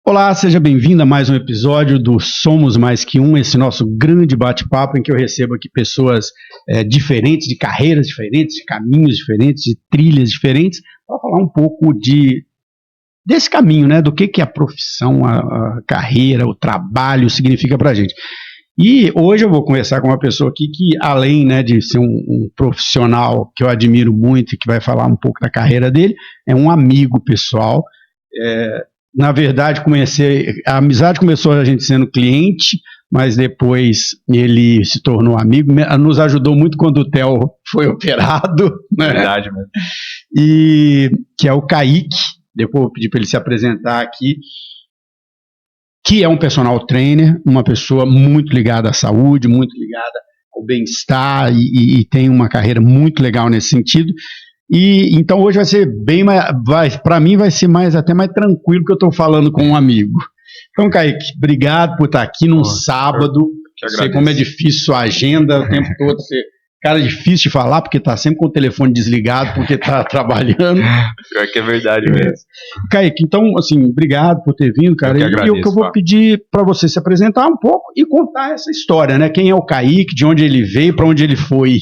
Olá, seja bem-vindo a mais um episódio do Somos Mais Que Um, esse nosso grande bate-papo em que eu recebo aqui pessoas diferentes, de carreiras diferentes, de caminhos diferentes, de trilhas diferentes, para falar um pouco desse caminho, né? Do que a profissão, a carreira, o trabalho significa para a gente. E hoje eu vou conversar com uma pessoa aqui que, além, né, de ser um profissional que eu admiro muito e que vai falar um pouco da carreira dele, é um amigo pessoal. Na verdade, a amizade começou a gente sendo cliente, mas depois ele se tornou amigo, nos ajudou muito quando o Theo foi operado, né? Verdade mesmo. E que é o Kaique, depois eu vou pedir para ele se apresentar aqui, que é um personal trainer, uma pessoa muito ligada à saúde, muito ligada ao bem-estar e tem uma carreira muito legal nesse sentido. E então hoje vai ser bem mais, para mim vai ser até mais tranquilo que eu estou falando com um amigo. Então, Kaique, obrigado por estar aqui num sábado. Sei como é difícil sua agenda o tempo todo. Cara, é difícil de falar porque está sempre com o telefone desligado porque está trabalhando. Pior que é verdade mesmo. Kaique, então, assim, obrigado por ter vindo, cara. E o que eu vou pedir para você se apresentar um pouco e contar essa história, né? Quem é o Kaique, de onde ele veio, para onde ele foi.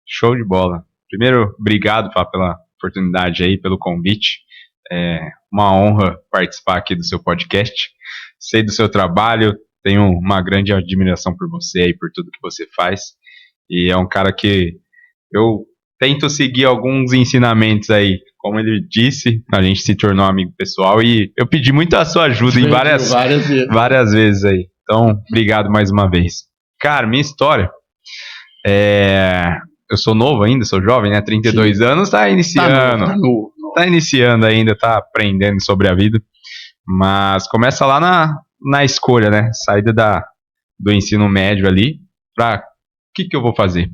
Show de bola. Primeiro, obrigado, Fá, pela oportunidade aí, pelo convite. É uma honra participar aqui do seu podcast. Sei do seu trabalho, tenho uma grande admiração por você e por tudo que você faz. E é um cara que eu tento seguir alguns ensinamentos aí. Como ele disse, a gente se tornou amigo pessoal e eu pedi muito a sua ajuda em várias vezes aí. Então, obrigado mais uma vez. Cara, minha história eu sou novo ainda, sou jovem, né? 32 anos, tá iniciando. Tá iniciando ainda, tá aprendendo sobre a vida. Mas começa lá na escolha, né? Saída do ensino médio ali, pra o que eu vou fazer?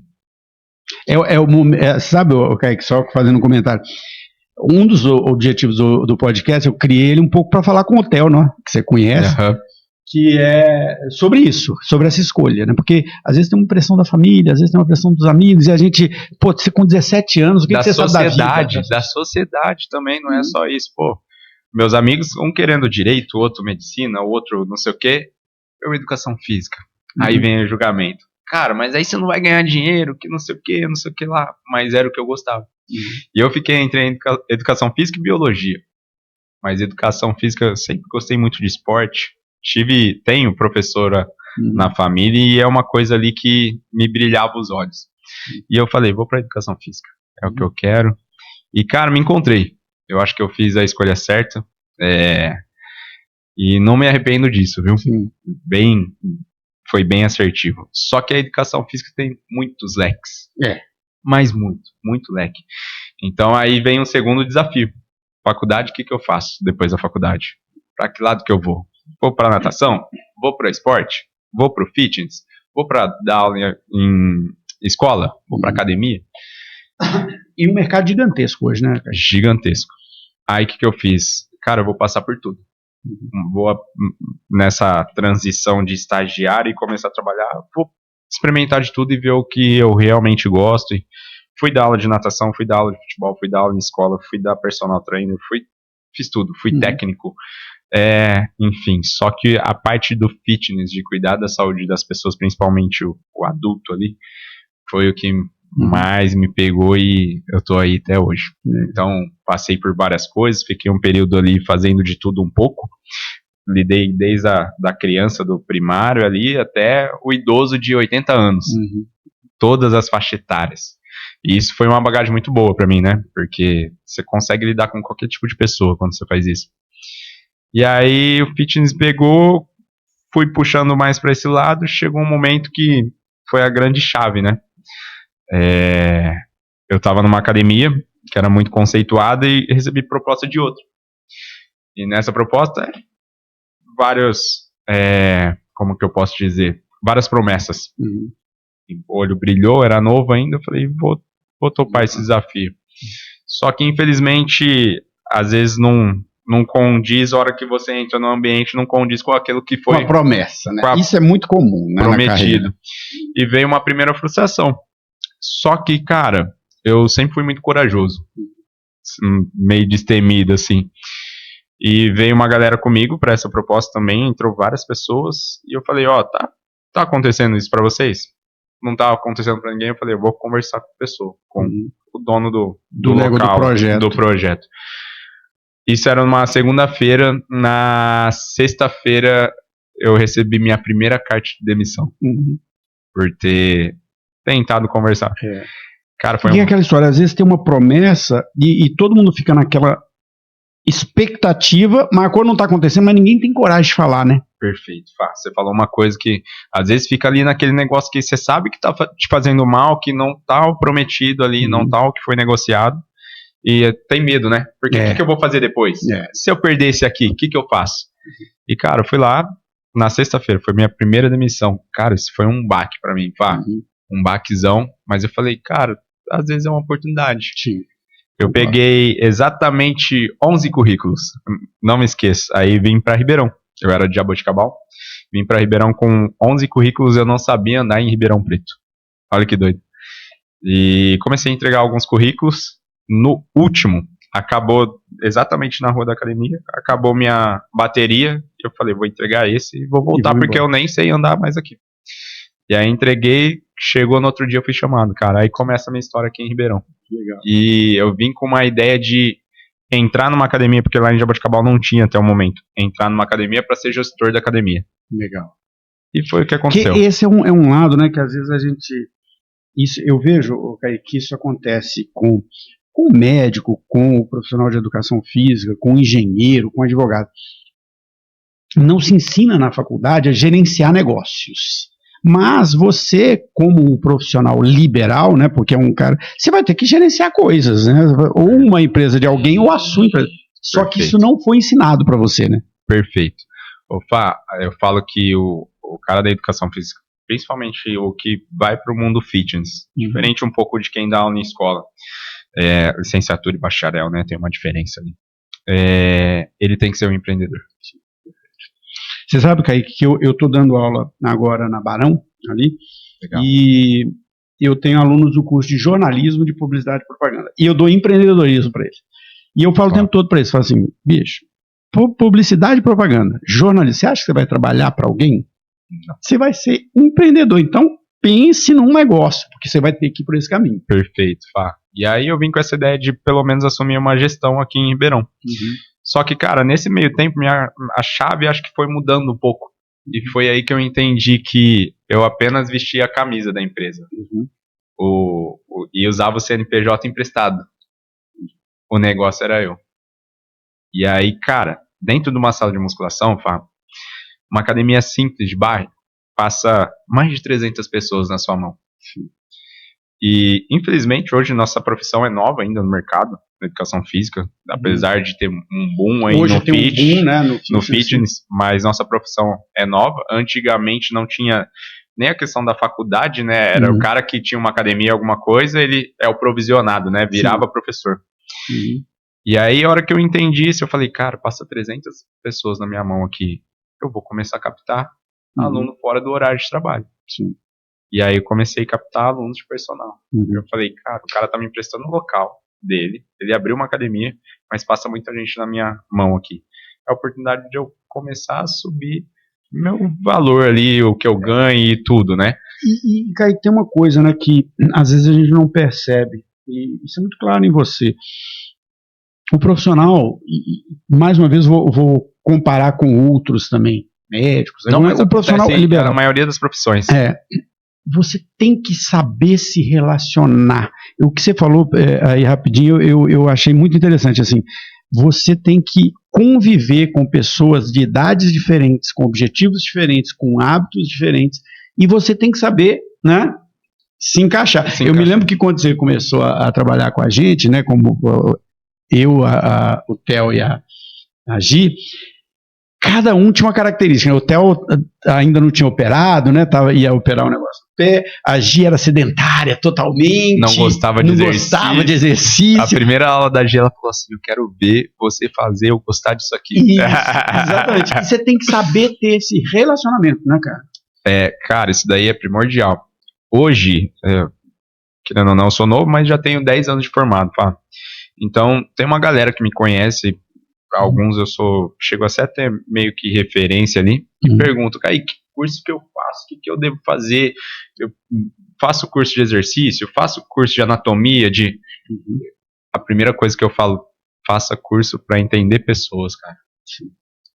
Sabe, Kaique, só fazendo um comentário. Um dos objetivos do podcast, eu criei ele um pouco para falar com o Theo, né? Que você conhece. Uhum. Que é sobre isso, sobre essa escolha, né? Porque às vezes tem uma pressão da família, às vezes tem uma pressão dos amigos, e a gente, você com 17 anos, o que você sabe da vida? Da sociedade também, não é só isso, pô. Meus amigos, um querendo direito, outro medicina, o outro não sei o quê, eu educação física. Aí vem o julgamento. Cara, mas aí você não vai ganhar dinheiro, que não sei o que lá, mas era o que eu gostava. E eu fiquei entre educação física e biologia. Mas educação física, eu sempre gostei muito de esporte. Tenho professora na família e é uma coisa ali que me brilhava os olhos. E eu falei, vou para educação física, é o que eu quero. E, cara, me encontrei. Eu acho que eu fiz a escolha certa. E não me arrependo disso, viu? Foi bem assertivo. Só que a educação física tem muitos leques. Mas muito leque. Então aí vem um segundo desafio. Faculdade, o que eu faço depois da faculdade? Para que lado que eu vou? Vou para natação? Vou para esporte? Vou para o fitness? Vou para dar aula em escola? Vou para academia? E um mercado gigantesco hoje, né? Gigantesco. Aí o que eu fiz? Cara, eu vou passar por tudo. Vou nessa transição de estagiário e começar a trabalhar. Vou experimentar de tudo e ver o que eu realmente gosto. E fui dar aula de natação, fui dar aula de futebol, fui dar aula em escola, fui dar personal trainer, fiz tudo, fui técnico. Enfim, só que a parte do fitness, de cuidar da saúde das pessoas, principalmente o adulto ali, foi o que mais me pegou e eu tô aí até hoje. Então, passei por várias coisas, fiquei um período ali fazendo de tudo um pouco, lidei desde da criança do primário ali até o idoso de 80 anos, todas as faixas etárias. E isso foi uma bagagem muito boa pra mim, né? Porque você consegue lidar com qualquer tipo de pessoa quando você faz isso. E aí o fitness pegou, fui puxando mais para esse lado, chegou um momento que foi a grande chave, né? Eu estava numa academia que era muito conceituada e recebi proposta de outra. E nessa proposta, como que eu posso dizer? Várias promessas. O olho brilhou, era novo ainda, eu falei, vou topar esse desafio. Só que infelizmente, às vezes não condiz, a hora que você entra no ambiente, não condiz com aquilo que foi... Uma promessa, né? Isso é muito comum, né? Prometido. E veio uma primeira frustração. Só que, cara, eu sempre fui muito corajoso. Meio destemido, assim. E veio uma galera comigo para essa proposta também, entrou várias pessoas, e eu falei, tá acontecendo isso para vocês? Não tá acontecendo para ninguém, eu falei, eu vou conversar com a pessoa, com o dono do local, do projeto. Isso era numa segunda-feira, na sexta-feira eu recebi minha primeira carta de demissão, por ter tentado conversar. Cara, foi aquela história, às vezes tem uma promessa e todo mundo fica naquela expectativa, mas a coisa não tá acontecendo, mas ninguém tem coragem de falar, né? Perfeito, você falou uma coisa que às vezes fica ali naquele negócio que você sabe que tá te fazendo mal, que não tá o prometido ali, não tá o que foi negociado, e tem medo, né? Porque o que eu vou fazer depois? Se eu perder esse aqui, o que eu faço? E cara, eu fui lá na sexta-feira, foi minha primeira demissão. Cara, isso foi um baque pra mim, um baquezão, mas eu falei, cara, às vezes é uma oportunidade. Sim. Eu peguei exatamente 11 currículos, não me esqueço, aí vim pra Ribeirão, eu era de Jaboticabal, vim pra Ribeirão com 11 currículos, eu não sabia andar em Ribeirão Preto, olha que doido. E comecei a entregar alguns currículos, no último, acabou exatamente na rua da academia, acabou minha bateria, eu falei, vou entregar esse e vou voltar porque eu nem sei andar mais aqui. E aí entreguei, chegou no outro dia eu fui chamado, cara, aí começa a minha história aqui em Ribeirão. Legal. E eu vim com uma ideia de entrar numa academia, porque lá em Jaboticabal não tinha até o momento, entrar numa academia para ser gestor da academia. Legal. E foi o que aconteceu. Que esse é um lado, né, que às vezes a gente, isso, eu vejo, Kaique, que isso acontece com o médico, com o profissional de educação física, com o engenheiro, com o advogado. Não se ensina na faculdade a gerenciar negócios. Mas você, como um profissional liberal, né, porque é um cara, você vai ter que gerenciar coisas, né, ou uma empresa de alguém ou a sua empresa. Só que isso não foi ensinado para você, né? Perfeito. Opa, eu falo que o cara da educação física, principalmente o que vai para o mundo fitness, diferente um pouco de quem dá aula em escola, licenciatura e bacharel, né, tem uma diferença ali. Ele tem que ser um empreendedor. Você sabe, Kaique, que eu estou dando aula agora na Barão, ali, Legal. E eu tenho alunos do curso de jornalismo, de publicidade e propaganda. E eu dou empreendedorismo para eles. E eu falo o tempo todo para eles, falo assim, bicho, publicidade e propaganda, jornalismo, você acha que você vai trabalhar para alguém? Não. Você vai ser empreendedor, então pense num negócio, porque você vai ter que ir por esse caminho. Perfeito, Fá. E aí eu vim com essa ideia de pelo menos assumir uma gestão aqui em Ribeirão. Só que, cara, nesse meio tempo, a chave acho que foi mudando um pouco. E foi aí que eu entendi que eu apenas vestia a camisa da empresa. E usava o CNPJ emprestado. O negócio era eu. E aí, cara, dentro de uma sala de musculação, uma academia simples de bairro, passa mais de 300 pessoas na sua mão. E, infelizmente, hoje nossa profissão é nova ainda no mercado, na educação física, apesar de ter um boom aí hoje no fitness, mas nossa profissão é nova. Antigamente não tinha nem a questão da faculdade, né? Era o cara que tinha uma academia, alguma coisa, ele é o provisionado, né? Virava professor. E aí, a hora que eu entendi isso, eu falei, cara, passa 300 pessoas na minha mão aqui, eu vou começar a captar aluno fora do horário de trabalho. E aí eu comecei a captar alunos de personal. Eu falei, cara, o cara tá me emprestando o local dele, ele abriu uma academia, mas passa muita gente na minha mão aqui. É a oportunidade de eu começar a subir meu valor ali, o que eu ganho e tudo, né? E Kaique, tem uma coisa, né, que às vezes a gente não percebe, e isso é muito claro em você. O profissional, mais uma vez vou comparar com outros também, médicos. Não, mas o profissional é liberal. A maioria das profissões. Você tem que saber se relacionar. O que você falou aí rapidinho, eu achei muito interessante. Assim, você tem que conviver com pessoas de idades diferentes, com objetivos diferentes, com hábitos diferentes, e você tem que saber, né, se encaixar. Eu me lembro que quando você começou a trabalhar com a gente, né, como eu, o Theo e a Gi, cada um tinha uma característica. O Theo ainda não tinha operado, né? Ia operar um negócio no pé. A Gi era sedentária totalmente. Não gostava de exercício. A primeira aula da Gi, ela falou assim, eu quero ver você fazer eu gostar disso aqui. Isso, exatamente. E você tem que saber ter esse relacionamento, né, cara? Cara, isso daí é primordial. Hoje, querendo ou não, eu sou novo, mas já tenho 10 anos de formado, Então, tem uma galera que me conhece Pra alguns chego a ser até meio que referência ali, e pergunto, Kaique, que curso que eu faço? O que eu devo fazer? Eu faço curso de exercício? Faço curso de anatomia? A primeira coisa que eu falo, faça curso para entender pessoas, cara. Sim.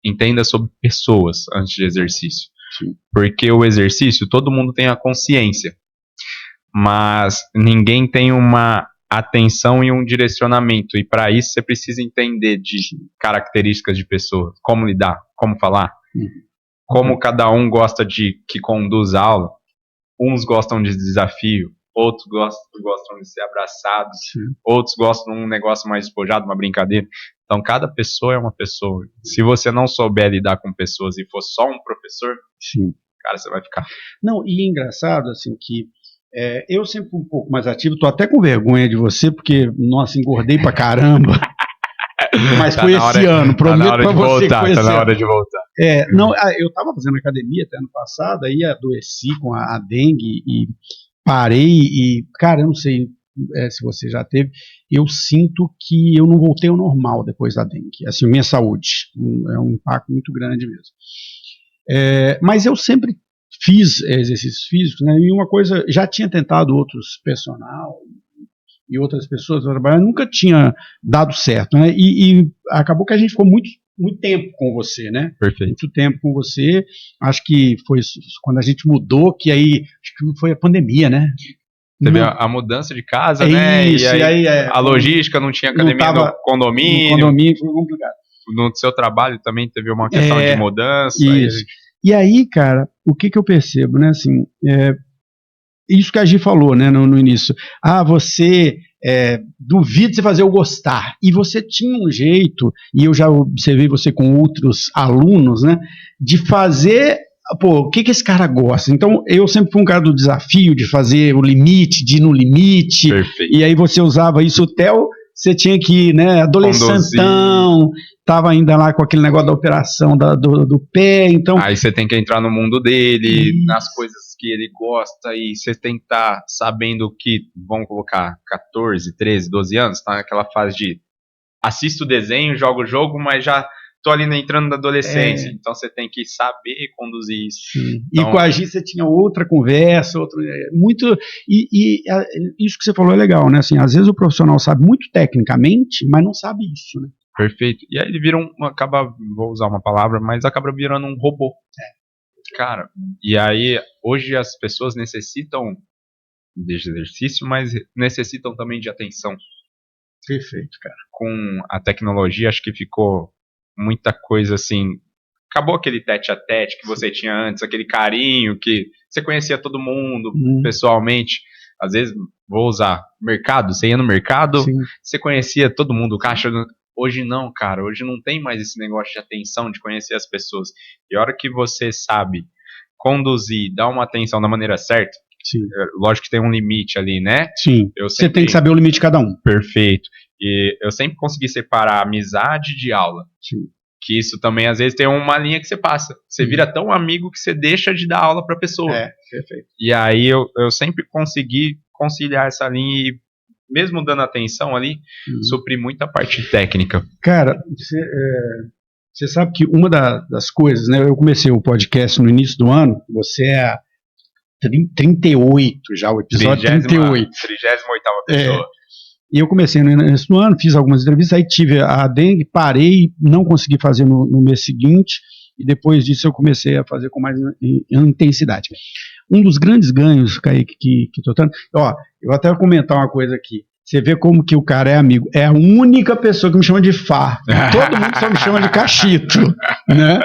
Entenda sobre pessoas antes de exercício. Sim. Porque o exercício, todo mundo tem a consciência, mas ninguém tem uma atenção e um direcionamento, e para isso você precisa entender de características de pessoas, como lidar, como falar, como cada um gosta de que conduz a aula. Uns gostam de desafio, outros gostam de ser abraçados, outros gostam de um negócio mais despojado, uma brincadeira. Então cada pessoa é uma pessoa. Se você não souber lidar com pessoas e for só um professor, cara, você vai ficar. Não, e é engraçado assim que eu sempre fui um pouco mais ativo, tô até com vergonha de você, porque, nossa, engordei pra caramba. Mas foi esse ano, prometo pra você que foi esse ano. Tá na hora de voltar. Não, eu tava fazendo academia até ano passado, aí adoeci com a dengue e parei e, cara, eu não sei se você já teve, eu sinto que eu não voltei ao normal depois da dengue, assim, minha saúde, é um impacto muito grande mesmo. Mas eu sempre fiz exercícios físicos, né? E uma coisa, já tinha tentado outros personal e outras pessoas trabalhar, nunca tinha dado certo, né? E acabou que a gente ficou muito tempo com você, né? Perfeito. Muito tempo com você. Acho que foi quando a gente mudou, que aí acho que foi a pandemia, né? Teve a mudança de casa, né? Isso, e aí a logística, não tinha academia no condomínio. No condomínio foi complicado. No seu trabalho também teve uma questão de mudança. Isso. E aí, cara, o que eu percebo, né, assim, isso que a Gi falou, né, no início, você duvida de você fazer eu gostar, e você tinha um jeito, e eu já observei você com outros alunos, né, de fazer, o que esse cara gosta? Então, eu sempre fui um cara do desafio, de fazer o limite, de ir no limite. Perfeito. E aí você usava isso, o Theo, você tinha que ir, né, adolescentão, tava ainda lá com aquele negócio da operação do pé, então... Aí você tem que entrar no mundo dele, nas coisas que ele gosta, e você tem que estar sabendo que, vamos colocar, 14, 13, 12 anos, tá naquela fase de assisto o desenho, jogo o jogo, mas já tô ali entrando na adolescência, então você tem que saber conduzir isso. Então, e com a Gi você tinha outra conversa, muito, isso que você falou é legal, né, assim, às vezes o profissional sabe muito tecnicamente, mas não sabe isso, né. Perfeito. E aí ele vira vou usar uma palavra, mas acaba virando um robô. Cara, e aí hoje as pessoas necessitam de exercício, mas necessitam também de atenção. Perfeito, cara. Com a tecnologia, acho que ficou muita coisa assim. Acabou aquele tete-a-tete que você tinha antes, aquele carinho que você conhecia todo mundo pessoalmente. Às vezes, vou usar mercado, você ia no mercado, você conhecia todo mundo, o caixa. Hoje não, cara, hoje não tem mais esse negócio de atenção, de conhecer as pessoas. E a hora que você sabe conduzir, dar uma atenção da maneira certa, lógico que tem um limite ali, né? Sim, você tem que saber o limite de cada um. Perfeito. E eu sempre consegui separar amizade de aula. Que isso também, às vezes, tem uma linha que você passa. Você vira tão amigo que você deixa de dar aula pra pessoa. Perfeito. E aí eu sempre consegui conciliar essa linha e, mesmo dando atenção ali, suprir muita parte técnica. Cara, você sabe que uma das coisas, né? Eu comecei o podcast no início do ano, você é 38 já, o episódio 38. 38ª pessoa. E eu comecei no início do ano, fiz algumas entrevistas, aí tive a dengue, parei, não consegui fazer no mês seguinte, e depois disso eu comecei a fazer com mais intensidade. Um dos grandes ganhos, Kaique, que estou tendo... eu até vou comentar uma coisa aqui. Você vê como que o cara é amigo. É a única pessoa que me chama de Fá. Todo mundo só me chama de Cachito. Né?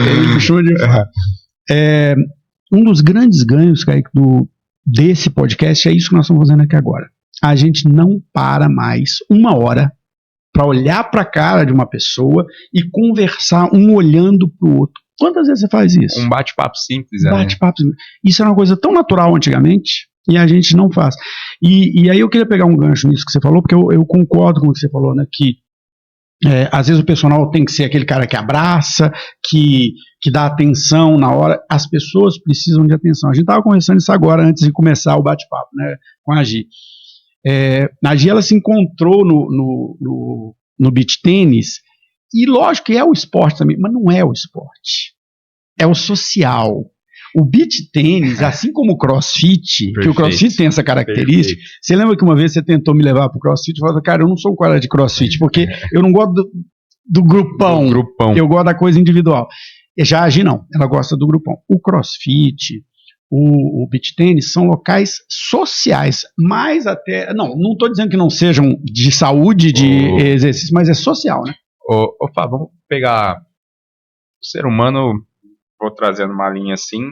Ele me chama de Fá. Um dos grandes ganhos, Kaique, desse podcast é isso que nós estamos fazendo aqui agora. A gente não para mais uma hora para olhar para a cara de uma pessoa e conversar um olhando para o outro. Quantas vezes você faz isso? Um bate-papo simples. Bate-papo simples. Isso era uma coisa tão natural antigamente e a gente não faz. E aí eu queria pegar um gancho nisso que você falou, porque eu concordo com o que você falou, né, que às vezes o personal tem que ser aquele cara que abraça, que dá atenção na hora. As pessoas precisam de atenção. A gente estava conversando isso agora, antes de começar o bate-papo, né, com a Gi. A Gi, ela se encontrou no beach tênis E lógico que é o esporte também, mas não é o esporte. É o social. O beach tênis, assim como o crossfit, que o crossfit tem essa característica. Você lembra que uma vez você tentou me levar pro crossfit e falou, cara, eu não sou um cara de crossfit, porque eu não gosto do grupão, eu gosto da coisa individual. Já a Gi não, ela gosta do grupão. O crossfit, o beach tênis são locais sociais, mas até, não estou dizendo que não sejam de saúde, de exercício, mas é social, né? Fá, vamos pegar o ser humano, vou trazendo uma linha assim,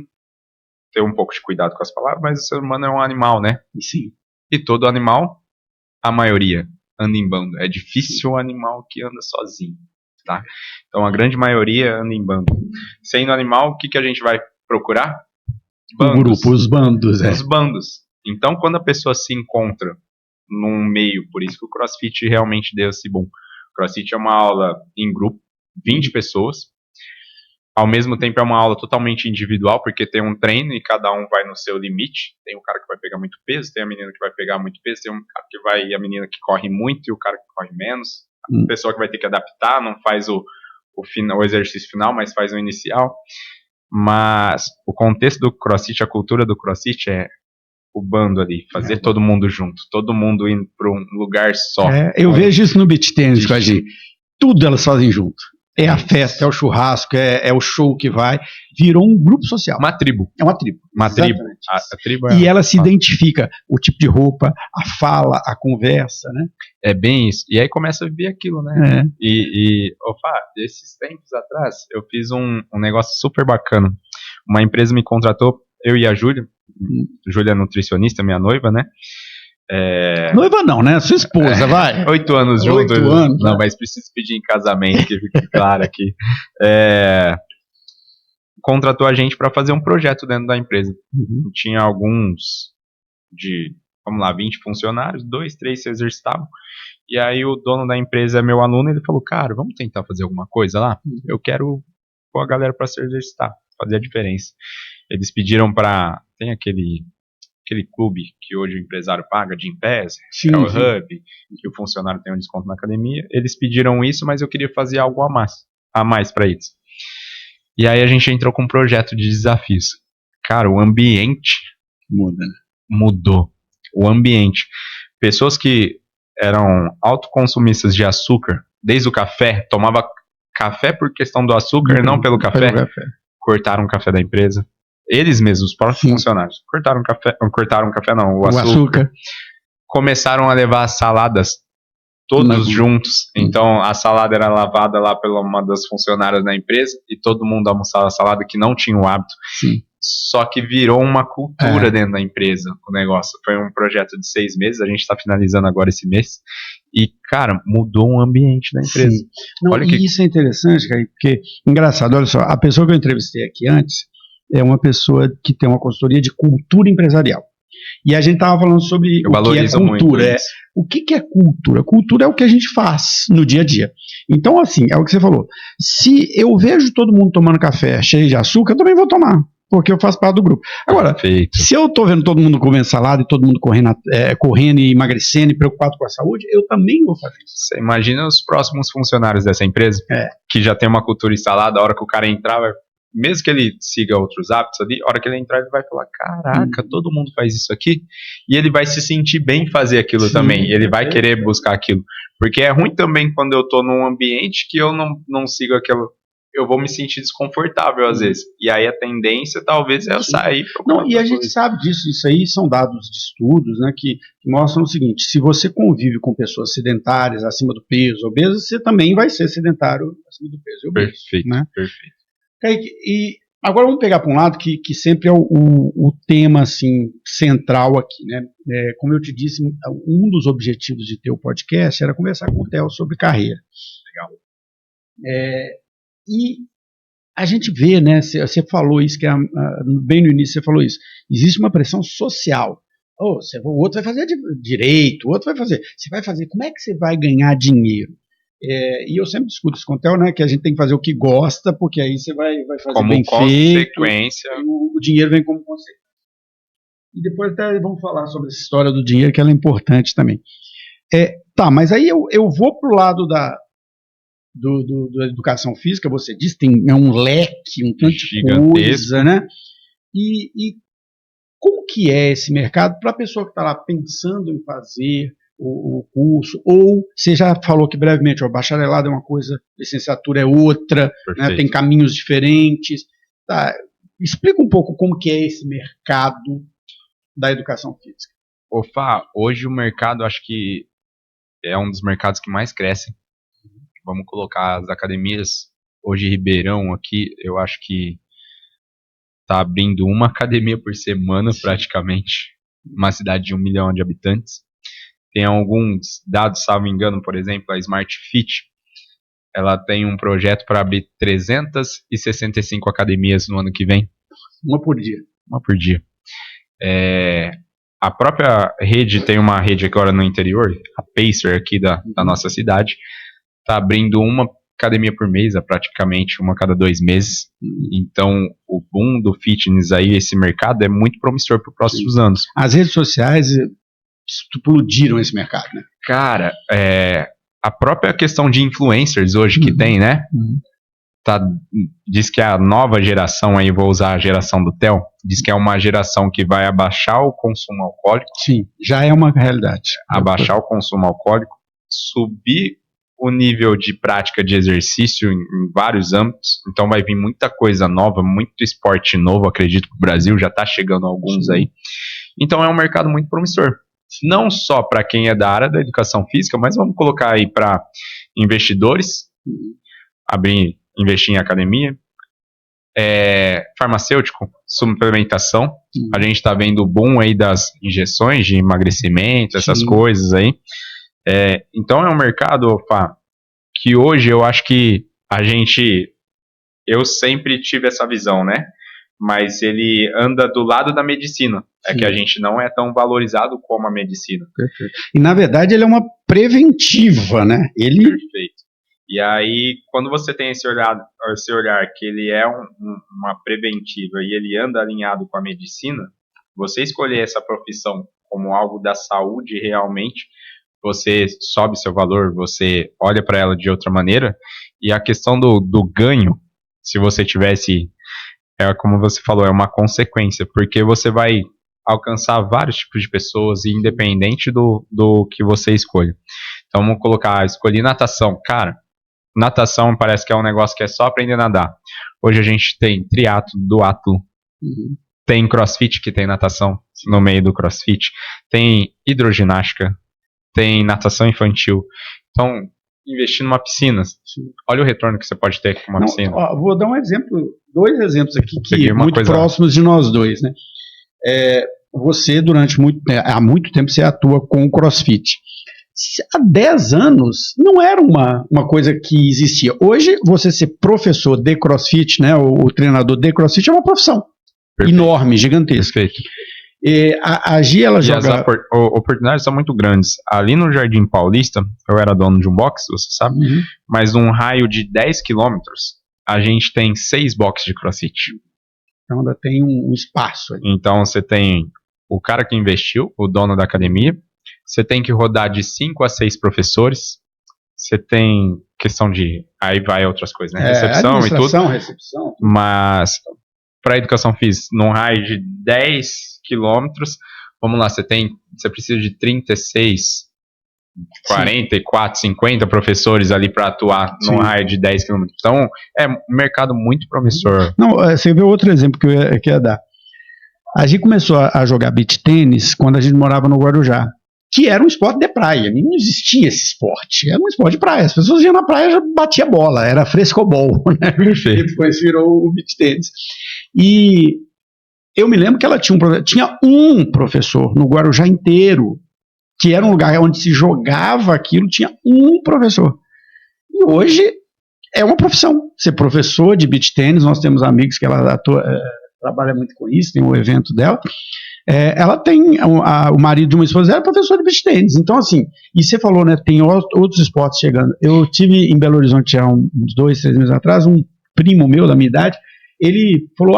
ter um pouco de cuidado com as palavras, mas o ser humano é um animal, né? Sim. E todo animal, a maioria, anda em bando. É difícil o animal que anda sozinho, tá? Então a grande maioria anda em bando. Sendo animal, o que a gente vai procurar? Bandos. O grupo, os bandos. Os bandos. Então quando a pessoa se encontra num meio, por isso que o CrossFit realmente deu esse boom. O CrossFit é uma aula em grupo, 20 pessoas. Ao mesmo tempo é uma aula totalmente individual, porque tem um treino e cada um vai no seu limite. Tem o cara que vai pegar muito peso, tem a menina que vai pegar muito peso, tem um cara que vai, a menina que corre muito e o cara que corre menos. A pessoa que vai ter que adaptar, não faz o exercício final, mas faz o inicial. Mas o contexto do CrossFit, a cultura do CrossFit é o bando ali, fazer todo mundo junto, todo mundo indo para um lugar só. Eu vejo isso no beach tennis com a gente. Tudo elas fazem junto. É a festa, é o churrasco, é o show que vai. Virou um grupo social. Uma tribo. É uma tribo. Uma tribo. A tribo é e ela se identifica, o tipo de roupa, a fala, a conversa, né? É bem isso. E aí começa a viver aquilo, né? Opa, esses tempos atrás, eu fiz um negócio super bacana. Uma empresa me contratou, eu e a Júlia. Júlia é nutricionista, minha noiva, né? Noiva não, né? Sua esposa, vai. 8 anos juntos. 8 anos. Não, mas preciso pedir em casamento, que fique claro aqui. Contratou a gente para fazer um projeto dentro da empresa. Tinha alguns vamos lá, 20 funcionários, 2, 3 se exercitavam. E aí o dono da empresa é meu aluno, ele falou, cara, vamos tentar fazer alguma coisa lá? Eu quero pôr a galera para se exercitar, fazer a diferença. Eles pediram tem aquele clube que hoje o empresário paga, de Gympass, é o Hub, que o funcionário tem um desconto na academia. Eles pediram isso, mas eu queria fazer algo a mais para eles. E aí a gente entrou com um projeto de desafios. Cara, o ambiente mudou. O ambiente. Pessoas que eram autoconsumistas de açúcar, desde o café, tomava café por questão do açúcar, não pelo café. Cortaram o café da empresa. Eles mesmos, os próprios funcionários, cortaram o café não, o açúcar. Começaram a levar as saladas todos juntos. Então a salada era lavada lá pela uma das funcionárias da empresa e todo mundo almoçava a salada que não tinha o hábito. Só que virou uma cultura dentro da empresa o negócio. Foi um projeto de 6 meses, a gente está finalizando agora esse mês. E, cara, mudou o ambiente da empresa. Isso é interessante, cara, porque, engraçado, olha só, a pessoa que eu entrevistei aqui antes é uma pessoa que tem uma consultoria de cultura empresarial. E a gente estava falando sobre o que é cultura. O que é cultura? Cultura é o que a gente faz no dia a dia. Então, assim, é o que você falou. Se eu vejo todo mundo tomando café cheio de açúcar, eu também vou tomar, porque eu faço parte do grupo. Agora, se eu estou vendo todo mundo comendo salada e todo mundo correndo e emagrecendo e preocupado com a saúde, eu também vou fazer isso. Você imagina os próximos funcionários dessa empresa, que já tem uma cultura instalada, a hora que o cara entrar, mesmo que ele siga outros hábitos ali, a hora que ele entrar, ele vai falar, caraca, todo mundo faz isso aqui, e ele vai se sentir bem em fazer aquilo também, ele vai querer buscar aquilo, porque é ruim também quando eu tô num ambiente que eu não sigo aquilo, eu vou me sentir desconfortável às vezes, e aí a tendência talvez é eu sair. E a gente sabe disso, isso aí são dados de estudos, né, que mostram o seguinte, se você convive com pessoas sedentárias, acima do peso, obesas, você também vai ser sedentário acima do peso e obeso. Perfeito, né? Perfeito. E agora vamos pegar para um lado que sempre é o tema assim, central aqui, né? Como eu te disse, um dos objetivos de ter o podcast era conversar com o Theo sobre carreira. Legal. E a gente vê, né? Você falou isso, bem no início você falou isso. Existe uma pressão social. O outro vai fazer direito, o outro vai fazer. Você vai fazer. Como é que você vai ganhar dinheiro? E eu sempre discuto isso com o Theo, né, que a gente tem que fazer o que gosta, porque aí você vai fazer como bem consequência. Feito, o dinheiro vem como consequência. E depois até vamos falar sobre essa história do dinheiro, que ela é importante também. Mas aí eu vou pro lado da educação física, você disse, é um leque, um tanto de coisa, né? E como que é esse mercado para a pessoa que está lá pensando em fazer o curso, ou você já falou que brevemente, o bacharelado é uma coisa, licenciatura é outra, né, tem caminhos diferentes. Tá, explica um pouco como que é esse mercado da educação física. Hoje o mercado, acho que é um dos mercados que mais crescem. Vamos colocar as academias, hoje Ribeirão aqui, eu acho que está abrindo uma academia por semana praticamente, uma cidade de 1 milhão de habitantes. Tem alguns dados, salvo engano, por exemplo, a Smart Fit, ela tem um projeto para abrir 365 academias no ano que vem. Uma por dia. Uma por dia. A própria rede, tem uma rede agora no interior, a Pacer aqui da nossa cidade, está abrindo uma academia por mês, praticamente uma a cada 2 meses. Então, o boom do fitness aí, esse mercado, é muito promissor para os próximos anos. As redes sociais explodiram esse mercado, né? Cara, a própria questão de influencers hoje que tem, né? Diz que a nova geração, aí vou usar a geração do Theo, diz que é uma geração que vai abaixar o consumo alcoólico. Sim, já é uma realidade. Abaixar o consumo alcoólico, subir o nível de prática de exercício em vários âmbitos. Então vai vir muita coisa nova, muito esporte novo, acredito que o Brasil já está chegando a alguns aí. Então é um mercado muito promissor. Não só para quem é da área da educação física, mas vamos colocar aí para investidores, investir em academia, farmacêutico, suplementação. A gente está vendo o boom aí das injeções de emagrecimento, essas coisas aí. Então é um mercado, que hoje eu acho que eu sempre tive essa visão, né? Mas ele anda do lado da medicina. Sim. Que a gente não é tão valorizado como a medicina. Perfeito. E na verdade ele é uma preventiva, né? Perfeito. E aí, quando você tem esse olhar que ele é uma preventiva e ele anda alinhado com a medicina, você escolher essa profissão como algo da saúde realmente, você sobe seu valor, você olha para ela de outra maneira, e a questão do ganho, se você tivesse, como você falou, é uma consequência, porque você vai alcançar vários tipos de pessoas, independente do que você escolha. Então vamos colocar, escolhi natação, cara, natação parece que é um negócio que é só aprender a nadar. Hoje a gente tem triatlo, duatlo, tem crossfit que tem natação no meio do crossfit, tem hidroginástica, tem natação infantil. Então, investir numa piscina, olha o retorno que você pode ter com uma piscina. Vou dar um exemplo, 2 exemplos aqui que muito próximos de nós dois, né? Você, há muito tempo, você atua com o CrossFit. Há 10 anos, não era uma coisa que existia. Hoje, você ser professor de CrossFit, né, o treinador de CrossFit, é uma profissão enorme, gigantesca. Perfeito. A Gi, ela joga... As oportunidades são muito grandes. Ali no Jardim Paulista, eu era dono de um box, você sabe, mas num raio de 10 quilômetros, a gente tem 6 boxes de CrossFit. Então ainda tem um espaço aí. Então você tem o cara que investiu, o dono da academia, você tem que rodar de 5 a 6 professores, você tem questão de... Aí vai outras coisas, né? Recepção e tudo. Recepção. Mas para a educação física, num raio de 10 quilômetros, vamos lá, você precisa de 36, 44, 50 professores ali para atuar num raio de 10 quilômetros. Então, é um mercado muito promissor. Não, você vê outro exemplo que eu ia dar. A gente começou a jogar beach tênis quando a gente morava no Guarujá, que era um esporte de praia, não existia esse esporte, era um esporte de praia, as pessoas iam na praia e já batia bola, era frescobol, né? E depois virou o beach tênis. E eu me lembro que ela tinha um professor no Guarujá inteiro, que era um lugar onde se jogava aquilo, tinha um professor. E hoje é uma profissão, ser professor de beach tênis, nós temos amigos que ela trabalha muito com isso, tem um evento dela, ela tem, o marido de uma esposa era professor de beach tênis, então assim, e você falou, né, tem outros esportes chegando. Eu tive em Belo Horizonte há uns 2, 3 meses atrás, um primo meu da minha idade, ele falou,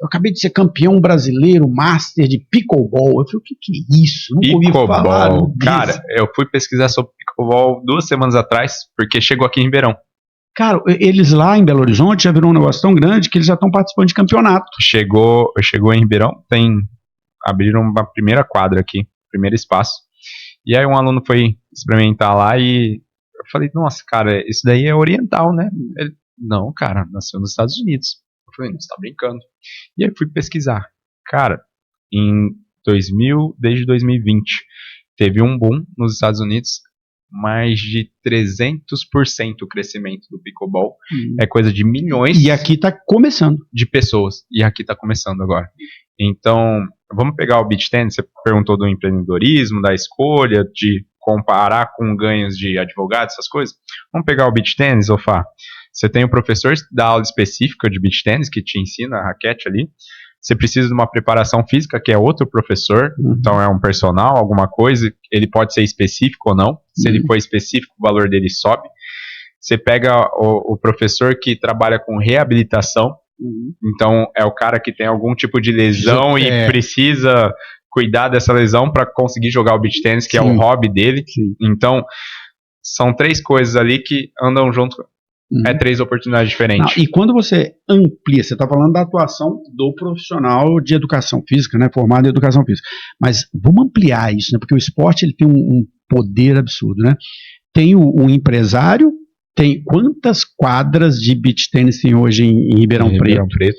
eu acabei de ser campeão brasileiro, master de pickleball. Eu falei, o que é isso? Nunca ouvi falar disso. Cara, eu fui pesquisar sobre pickleball 2 semanas atrás, porque chegou aqui em Ribeirão. Cara, eles lá em Belo Horizonte já virou um negócio tão grande que eles já estão participando de campeonato. Chegou em Ribeirão, abriram uma primeira quadra aqui, primeiro espaço. E aí um aluno foi experimentar lá e eu falei, nossa, cara, isso daí é oriental, né? Ele, não, cara, nasceu nos Estados Unidos. Eu falei, você tá brincando. E aí fui pesquisar. Cara, desde 2020, teve um boom nos Estados Unidos, mais de 300% o crescimento do pickleball. É coisa de milhões. E aqui tá começando. De pessoas. E aqui tá começando agora. Então, vamos pegar o beach tennis. Você perguntou do empreendedorismo, da escolha, de comparar com ganhos de advogado, essas coisas. Vamos pegar o beach tennis, Ofá. Você tem o professor da aula específica de beach tennis, que te ensina a raquete ali. Você precisa de uma preparação física, que é outro professor, então é um personal, alguma coisa, ele pode ser específico ou não. Se ele for específico, o valor dele sobe. Você pega o professor que trabalha com reabilitação, então é o cara que tem algum tipo de lesão e precisa cuidar dessa lesão para conseguir jogar o beach tennis, que é o hobby dele. Então, são 3 coisas ali que andam junto. É 3 oportunidades diferentes. Não, e quando você amplia, você está falando da atuação do profissional de educação física, né, formado em educação física. Mas vamos ampliar isso, né, porque o esporte ele tem um poder absurdo, né? Tem o empresário, tem quantas quadras de beach tennis tem hoje em Ribeirão Preto?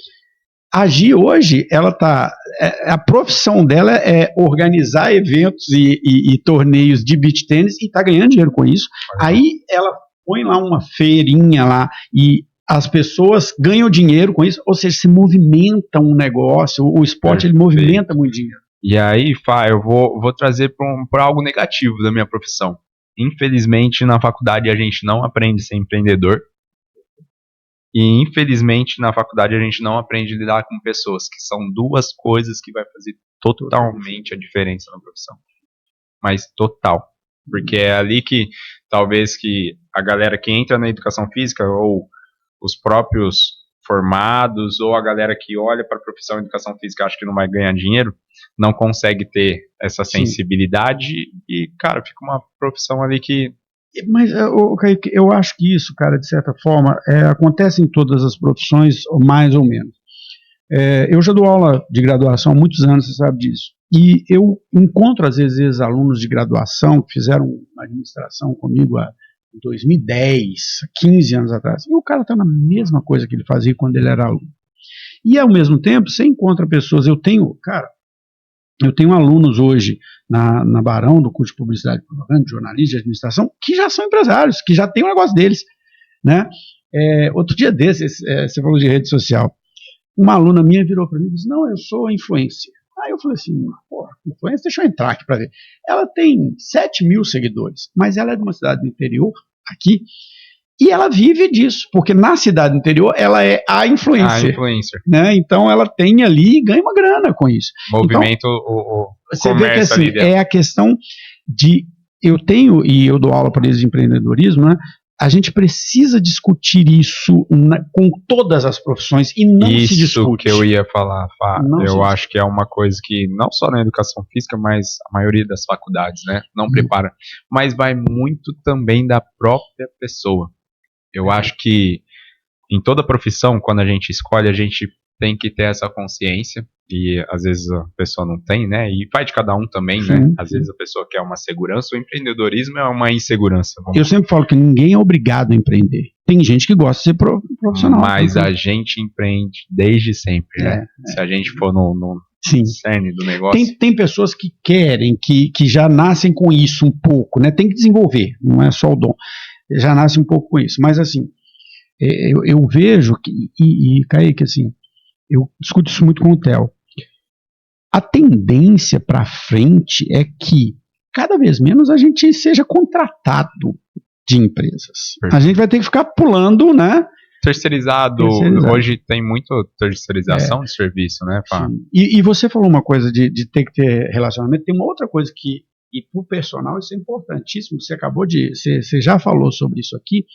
A Gi hoje, ela tá, a profissão dela é organizar eventos e torneios de beach tennis e está ganhando dinheiro com isso. Aí ela põe lá uma feirinha lá e as pessoas ganham dinheiro com isso, ou seja, se movimenta um negócio, o esporte ele movimenta muito dinheiro. E aí, Fá, eu vou trazer para algo negativo da minha profissão. Infelizmente, na faculdade a gente não aprende a ser empreendedor. E infelizmente, na faculdade a gente não aprende a lidar com pessoas, que são 2 coisas que vai fazer totalmente a diferença na profissão. Mas total. Porque é ali que, talvez, que a galera que entra na educação física, ou os próprios formados, ou a galera que olha para a profissão de educação física e acha que não vai ganhar dinheiro, não consegue ter essa sensibilidade e, cara, fica uma profissão ali que... Mas, Kaique, eu acho que isso, cara, de certa forma, acontece em todas as profissões, mais ou menos. Eu já dou aula de graduação há muitos anos, você sabe disso. E eu encontro, às vezes, alunos de graduação que fizeram uma administração comigo há 2010, 15 anos atrás. E o cara está na mesma coisa que ele fazia quando ele era aluno. E, ao mesmo tempo, você encontra pessoas... Eu tenho alunos hoje na Barão, do curso de Publicidade e Propaganda, de jornalismo e administração, que já são empresários, que já têm o negócio deles, né? Outro dia desses, você falou de rede social, uma aluna minha virou para mim e disse, não, eu sou influencer. Aí eu falei assim, pô, influencer, deixa eu entrar aqui para ver. Ela tem 7 mil seguidores, mas ela é de uma cidade do interior, aqui, e ela vive disso, porque na cidade do interior ela é a influencer. Né? Então ela tem ali e ganha uma grana com isso. Movimento, então, você vê que assim, é a questão de... Eu tenho, e eu dou aula para eles de empreendedorismo, né? A gente precisa discutir isso com todas as profissões e não se discute. Isso que eu ia falar, Fá. Eu acho que é uma coisa que não só na educação física, mas a maioria das faculdades, né, não prepara. Mas vai muito também da própria pessoa. Eu acho que em toda profissão, quando a gente escolhe, a gente tem que ter essa consciência, e às vezes a pessoa não tem, né, e vai de cada um também, né, às vezes a pessoa quer uma segurança, o empreendedorismo é uma insegurança. Eu sempre falo que ninguém é obrigado a empreender, tem gente que gosta de ser profissional. Mas a gente empreende desde sempre, né, se a gente for no cerne do negócio. Tem pessoas que querem, que já nascem com isso um pouco, né, tem que desenvolver, não é só o dom, já nasce um pouco com isso, mas assim, eu vejo que, Kaique, assim, eu discuto isso muito com o Theo. A tendência para frente é que cada vez menos a gente seja contratado de empresas. A gente vai ter que ficar pulando, né? Terceirizado. Hoje tem muita terceirização de serviço, né? E você falou uma coisa de ter que ter relacionamento, tem uma outra coisa que, e para o personal isso é importantíssimo, você já falou sobre isso aqui,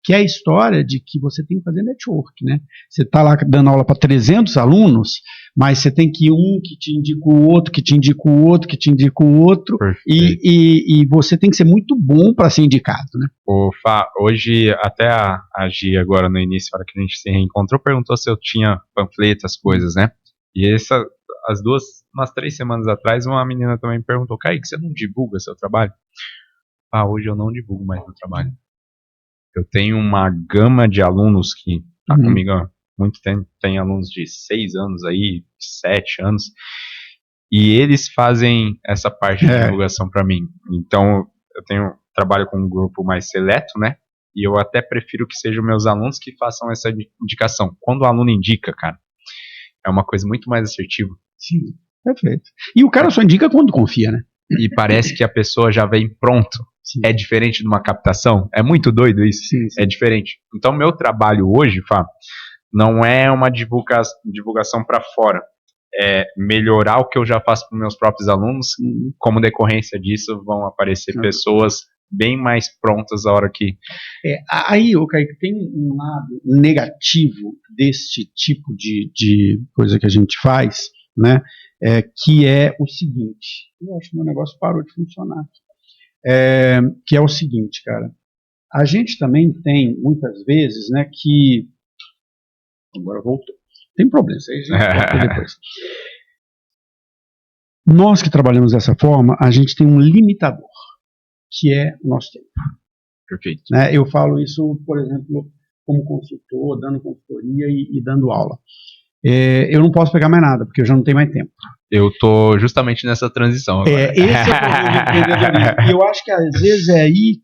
que é a história de que você tem que fazer network, né? Você está lá dando aula para 300 alunos, mas você tem que um que te indica o outro, que te indica o outro, que te indica o outro, e você tem que ser muito bom para ser indicado, né? Hoje, até a Gia, agora no início, na hora que a gente se reencontrou, perguntou se eu tinha panfletos, coisas, né? E umas 3 semanas atrás, uma menina também me perguntou, Kaique, você não divulga seu trabalho? Hoje eu não divulgo mais meu trabalho. Eu tenho uma gama de alunos que tá comigo há muito tempo, tem alunos de 6 anos aí, 7 anos, e eles fazem essa parte de divulgação para mim. Então, eu trabalho com um grupo mais seleto, né? E eu até prefiro que sejam meus alunos que façam essa indicação. Quando o aluno indica, cara, é uma coisa muito mais assertiva. Sim, perfeito. E o cara só indica quando confia, né? E parece que a pessoa já vem pronto. Sim. É diferente de uma captação. É muito doido isso. Sim. É diferente. Então, meu trabalho hoje, não é uma divulgação para fora. É melhorar o que eu já faço para meus próprios alunos. Como decorrência disso, vão aparecer pessoas bem mais prontas a hora que... Aí, Kaique, tem um lado negativo desse tipo de coisa que a gente faz, né? Que é o seguinte. Eu acho que meu negócio parou de funcionar aqui. Que é o seguinte, cara, a gente também tem muitas vezes, né, que agora voltou, tem problema, isso aí a gente volta depois. Nós que trabalhamos dessa forma, a gente tem um limitador, que é o nosso tempo. Perfeito. Né? Eu falo isso, por exemplo, como consultor, dando consultoria e dando aula. Eu não posso pegar mais nada, porque eu já não tenho mais tempo. Eu tô justamente nessa transição agora. Esse é o problema do empreendedorismo. E eu acho que às vezes é aí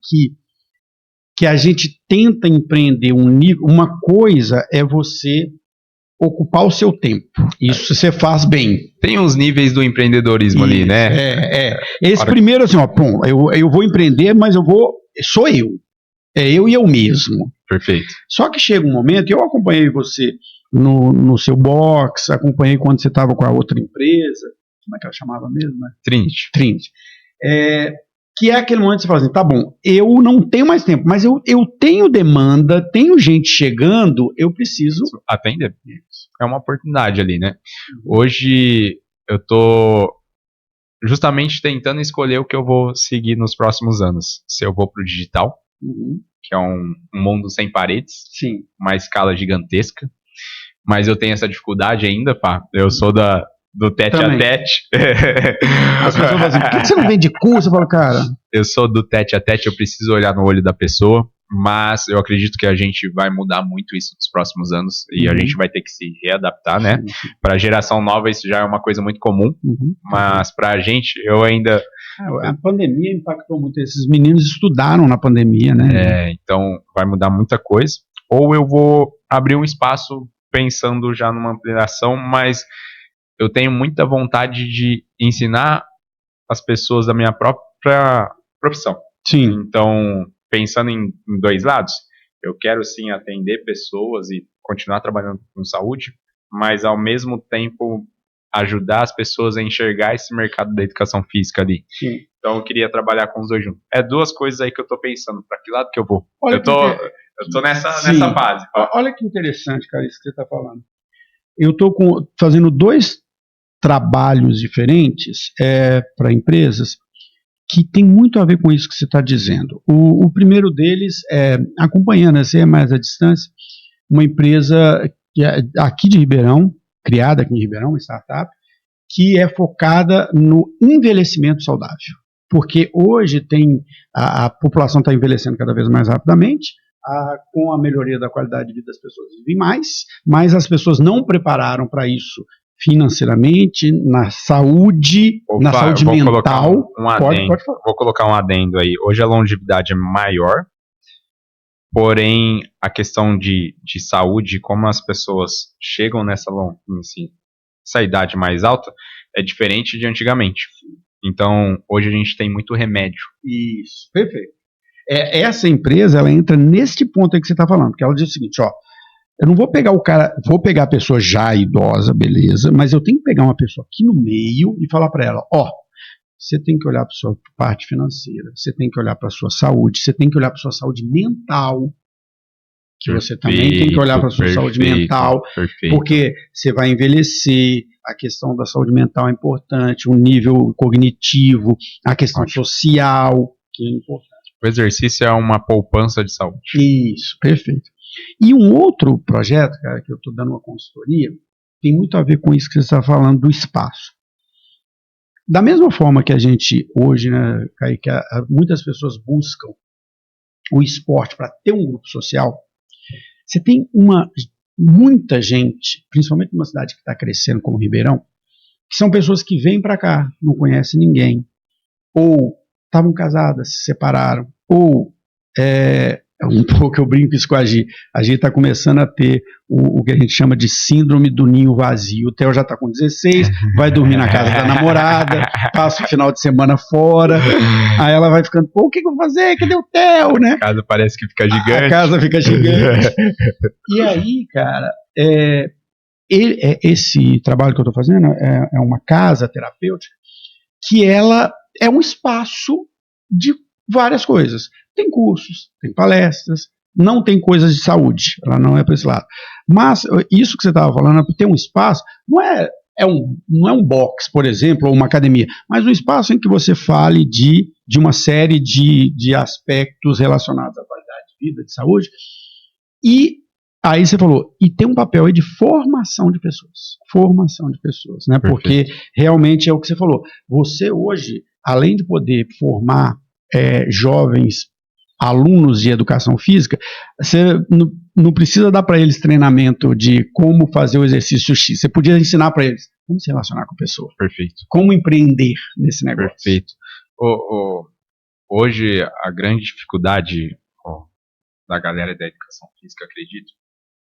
que a gente tenta empreender um nível. Uma coisa é você ocupar o seu tempo. Isso você faz bem. Tem uns níveis do empreendedorismo ali, né? Esse primeiro, assim, eu vou empreender, mas sou eu. É eu e eu mesmo. Perfeito. Só que chega um momento, eu acompanhei você no seu box, acompanhei quando você estava com a outra empresa, como é que ela chamava mesmo? Né? Trinity. Que é aquele momento que você fala assim, tá bom, eu não tenho mais tempo, mas eu tenho demanda, tenho gente chegando, eu preciso atender. É uma oportunidade ali, né? Hoje eu tô justamente tentando escolher o que eu vou seguir nos próximos anos. Se eu vou pro digital, que é um mundo sem paredes, sim, uma escala gigantesca, mas eu tenho essa dificuldade ainda, eu sou do tete a tete. As pessoas falam assim, por que você não vende curso? Eu falo, cara... Eu sou do tete a tete, eu preciso olhar no olho da pessoa, mas eu acredito que a gente vai mudar muito isso nos próximos anos, e a gente vai ter que se readaptar, né? Para a geração nova isso já é uma coisa muito comum, mas para a gente, eu ainda... A pandemia impactou muito, esses meninos estudaram na pandemia, né? Então vai mudar muita coisa, ou eu vou abrir um espaço pensando já numa ampliação, mas eu tenho muita vontade de ensinar as pessoas da minha própria profissão. Sim. Então, pensando em 2 lados, eu quero sim atender pessoas e continuar trabalhando com saúde, mas ao mesmo tempo ajudar as pessoas a enxergar esse mercado da educação física ali. Sim. Então, eu queria trabalhar com os dois juntos. 2 coisas aí que eu tô pensando, para que lado que eu vou? Eu tô nessa fase. Olha que interessante, cara, isso que você tá falando. Eu estou fazendo 2 trabalhos diferentes para empresas que tem muito a ver com isso que você está dizendo. O primeiro deles é acompanhando, assim, mais à distância, uma empresa que é aqui de Ribeirão, criada aqui em Ribeirão, uma startup, que é focada no envelhecimento saudável. Porque hoje a população está envelhecendo cada vez mais rapidamente, com a melhoria da qualidade de vida das pessoas vivem mais, mas as pessoas não prepararam para isso financeiramente, na saúde, saúde mental. Pode falar. Vou colocar um adendo aí. Hoje a longevidade é maior, porém a questão de saúde, como as pessoas chegam nessa idade mais alta, é diferente de antigamente. Então, hoje a gente tem muito remédio. Isso, perfeito. Essa empresa, ela entra neste ponto aí que você está falando, porque ela diz o seguinte, eu não vou pegar vou pegar a pessoa já idosa, beleza, mas eu tenho que pegar uma pessoa aqui no meio e falar para ela, você tem que olhar para a sua parte financeira, você tem que olhar para a sua saúde, você tem que olhar para a sua saúde mental, que você também tem que olhar para a sua saúde mental, porque você vai envelhecer, a questão da saúde mental é importante, o nível cognitivo, a questão social, que é importante. O exercício é uma poupança de saúde. Isso, perfeito. E um outro projeto, cara, que eu estou dando uma consultoria, tem muito a ver com isso que você está falando do espaço. Da mesma forma que a gente hoje, né, Kaique, muitas pessoas buscam o esporte para ter um grupo social, você tem muita gente, principalmente numa cidade que está crescendo como Ribeirão, que são pessoas que vêm para cá, não conhecem ninguém, ou estavam casadas, se separaram, ou um pouco eu brinco isso com a Gi está começando a ter o que a gente chama de síndrome do ninho vazio. O Theo já está com 16, vai dormir na casa da namorada, passa o final de semana fora, aí ela vai ficando, pô, o que eu vou fazer? Cadê o Theo, né? A casa parece que fica gigante. A casa fica gigante. E aí, cara, esse trabalho que eu estou fazendo é uma casa terapêutica que ela é um espaço de várias coisas. Tem cursos, tem palestras, não tem coisas de saúde, ela não é para esse lado. Mas isso que você estava falando, ter um espaço, não é um box, por exemplo, ou uma academia, mas um espaço em que você fale de uma série de aspectos relacionados à qualidade de vida, de saúde, e aí você falou, e tem um papel aí de formação de pessoas, né? Porque realmente é o que você falou, você hoje, além de poder formar jovens alunos de educação física, você não precisa dar para eles treinamento de como fazer o exercício X. Você podia ensinar para eles como se relacionar com a pessoa. Perfeito. Como empreender nesse negócio. Perfeito. Hoje, a grande dificuldade da galera da educação física, acredito,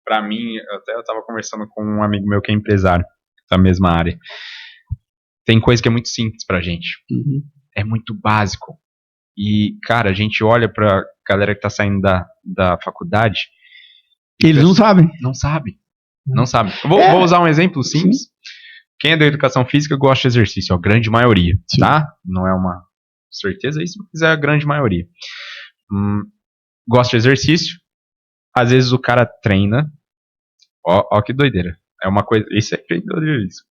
para mim, eu estava conversando com um amigo meu que é empresário da mesma área. Tem coisa que é muito simples pra gente. Uhum. É muito básico. E, cara, a gente olha pra galera que tá saindo da faculdade. Eles não sabem. Não sabe. Vou usar um exemplo simples. Sim. Quem é da educação física gosta de exercício, a grande maioria, sim, tá? Não é uma certeza isso, mas é a grande maioria. Gosta de exercício. Às vezes o cara treina. Ó que doideira. É uma coisa. Isso é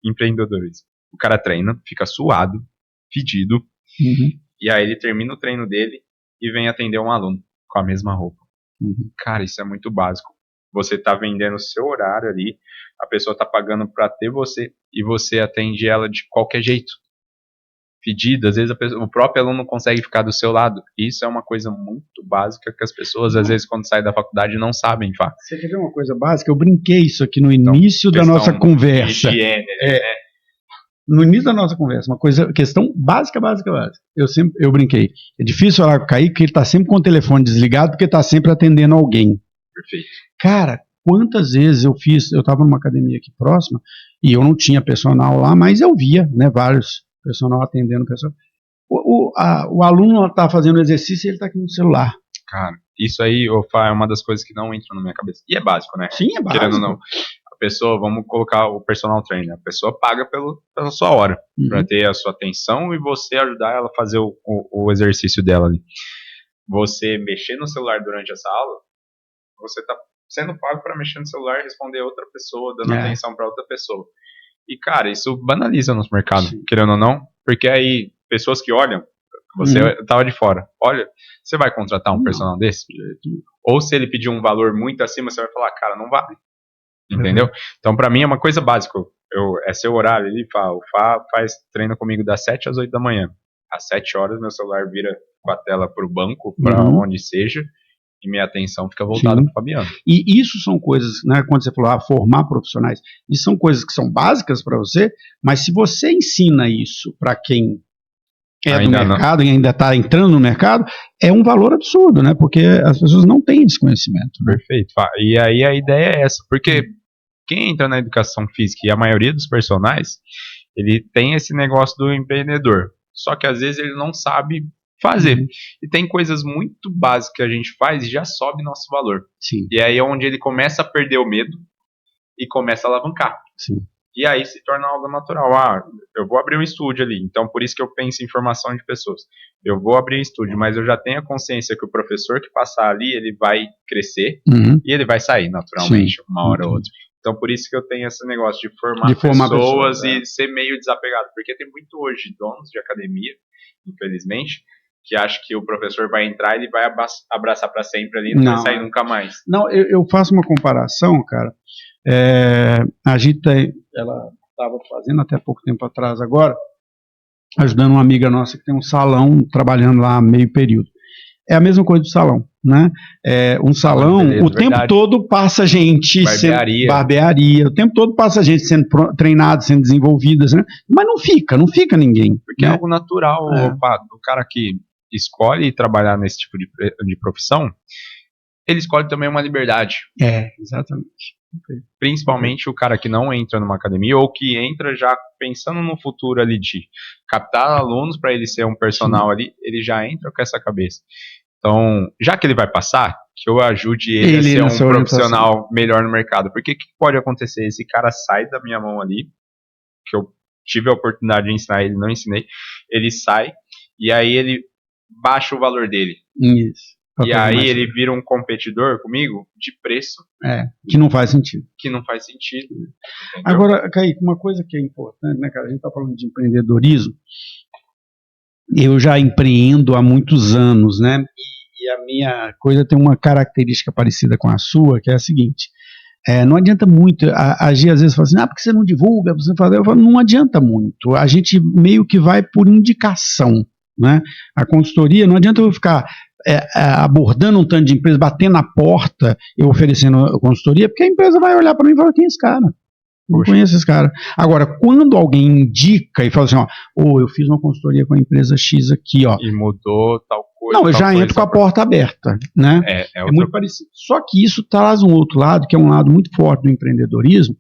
empreendedorismo. O cara treina, fica suado, fedido. Uhum. E aí ele termina o treino dele e vem atender um aluno com a mesma roupa. Uhum. Cara, isso é muito básico. Você tá vendendo o seu horário ali, a pessoa tá pagando pra ter você e você atende ela de qualquer jeito. Fedido, às vezes o próprio aluno não consegue ficar do seu lado. Isso é uma coisa muito básica que as pessoas, às vezes, quando saem da faculdade, não sabem, fato. Você quer ver uma coisa básica? Eu brinquei isso aqui no início da nossa conversa. Higiene, né? No início da nossa conversa, questão básica. Eu brinquei. É difícil falar com o Kaique, porque ele está sempre com o telefone desligado, porque está sempre atendendo alguém. Perfeito. Cara, quantas vezes eu estava numa academia aqui próxima, e eu não tinha personal lá, mas eu via, né, vários personal atendendo o pessoal. O aluno está fazendo exercício e ele está aqui no celular. Cara, isso aí, é uma das coisas que não entra na minha cabeça. E é básico, né? Sim, é básico. Querendo ou não. A pessoa, vamos colocar o personal trainer, a pessoa paga pela sua hora, para ter a sua atenção e você ajudar ela a fazer o exercício dela ali. Você mexer no celular durante essa aula, você está sendo pago para mexer no celular e responder a outra pessoa, dando atenção para outra pessoa. E, cara, isso banaliza nosso mercado, querendo ou não, porque aí, pessoas que olham, você estava de fora, olha, você vai contratar um personal desse? Ou se ele pedir um valor muito acima, você vai falar, cara, não vale. Entendeu? Então, pra mim, é uma coisa básica. É seu horário. Ele fala, o Fá treina comigo das 7 às 8 da manhã. Às 7 horas, meu celular vira com a tela pro banco, pra onde seja, e minha atenção fica voltada pro Fabiano. E isso são coisas, né, quando você falou, formar profissionais, isso são coisas que são básicas para você, mas se você ensina isso para quem do mercado e ainda está entrando no mercado, é um valor absurdo, né? Porque as pessoas não têm esse conhecimento. Né? Perfeito. E aí a ideia é essa, porque quem entra na educação física e a maioria dos personagens, ele tem esse negócio do empreendedor, só que às vezes ele não sabe fazer. E tem coisas muito básicas que a gente faz e já sobe nosso valor. Sim. E aí é onde ele começa a perder o medo e começa a alavancar. Sim. E aí se torna algo natural. Ah, eu vou abrir um estúdio ali. Então, por isso que eu penso em formação de pessoas. Eu vou abrir um estúdio, mas eu já tenho a consciência que o professor que passar ali, ele vai crescer e ele vai sair naturalmente, uma hora ou outra. Então, por isso que eu tenho esse negócio de formar pessoas e ser meio desapegado. Porque tem muito hoje donos de academia, infelizmente, que acha que o professor vai entrar e ele vai abraçar para sempre ali e não vai sair nunca mais. Não, eu faço uma comparação, cara. A Gita, ela estava fazendo até pouco tempo atrás agora, ajudando uma amiga nossa que tem um salão, trabalhando lá meio período. É a mesma coisa do salão, né? Um salão, o tempo todo passa gente, barbearia, o tempo todo passa gente sendo treinada, sendo desenvolvida, né? Mas não fica ninguém. Porque é algo natural, do cara que escolhe trabalhar nesse tipo de profissão, ele escolhe também uma liberdade. Exatamente. Principalmente o cara que não entra numa academia ou que entra já pensando no futuro ali de captar alunos para ele ser um personal ali, ele já entra com essa cabeça. Então, já que ele vai passar, que eu ajude ele a ser um profissional melhor no mercado. Porque o que pode acontecer? Esse cara sai da minha mão ali, que eu tive a oportunidade de ensinar ele, não ensinei, ele sai e aí ele baixa o valor dele. Isso. E aí ele vira um competidor comigo de preço. Que não faz sentido. Entendeu? Agora, Kaique, uma coisa que é importante, né, cara? A gente está falando de empreendedorismo. Eu já empreendo há muitos anos, né? E a minha coisa tem uma característica parecida com a sua, que é a seguinte. Não adianta muito, a Gia às vezes fala assim, porque você não divulga, você fala, eu falo, não adianta muito. A gente meio que vai por indicação, né? A consultoria, não adianta eu ficar abordando um tanto de empresa, batendo na porta, eu oferecendo consultoria, porque a empresa vai olhar para mim e falar, quem é esse cara? Não conheço esse cara. Agora, quando alguém indica e fala assim, eu fiz uma consultoria com a empresa X aqui, e mudou tal coisa. Não, eu já entro com a porta aberta, né? É muito parecido. Só que isso traz um outro lado, que é um lado muito forte do empreendedorismo,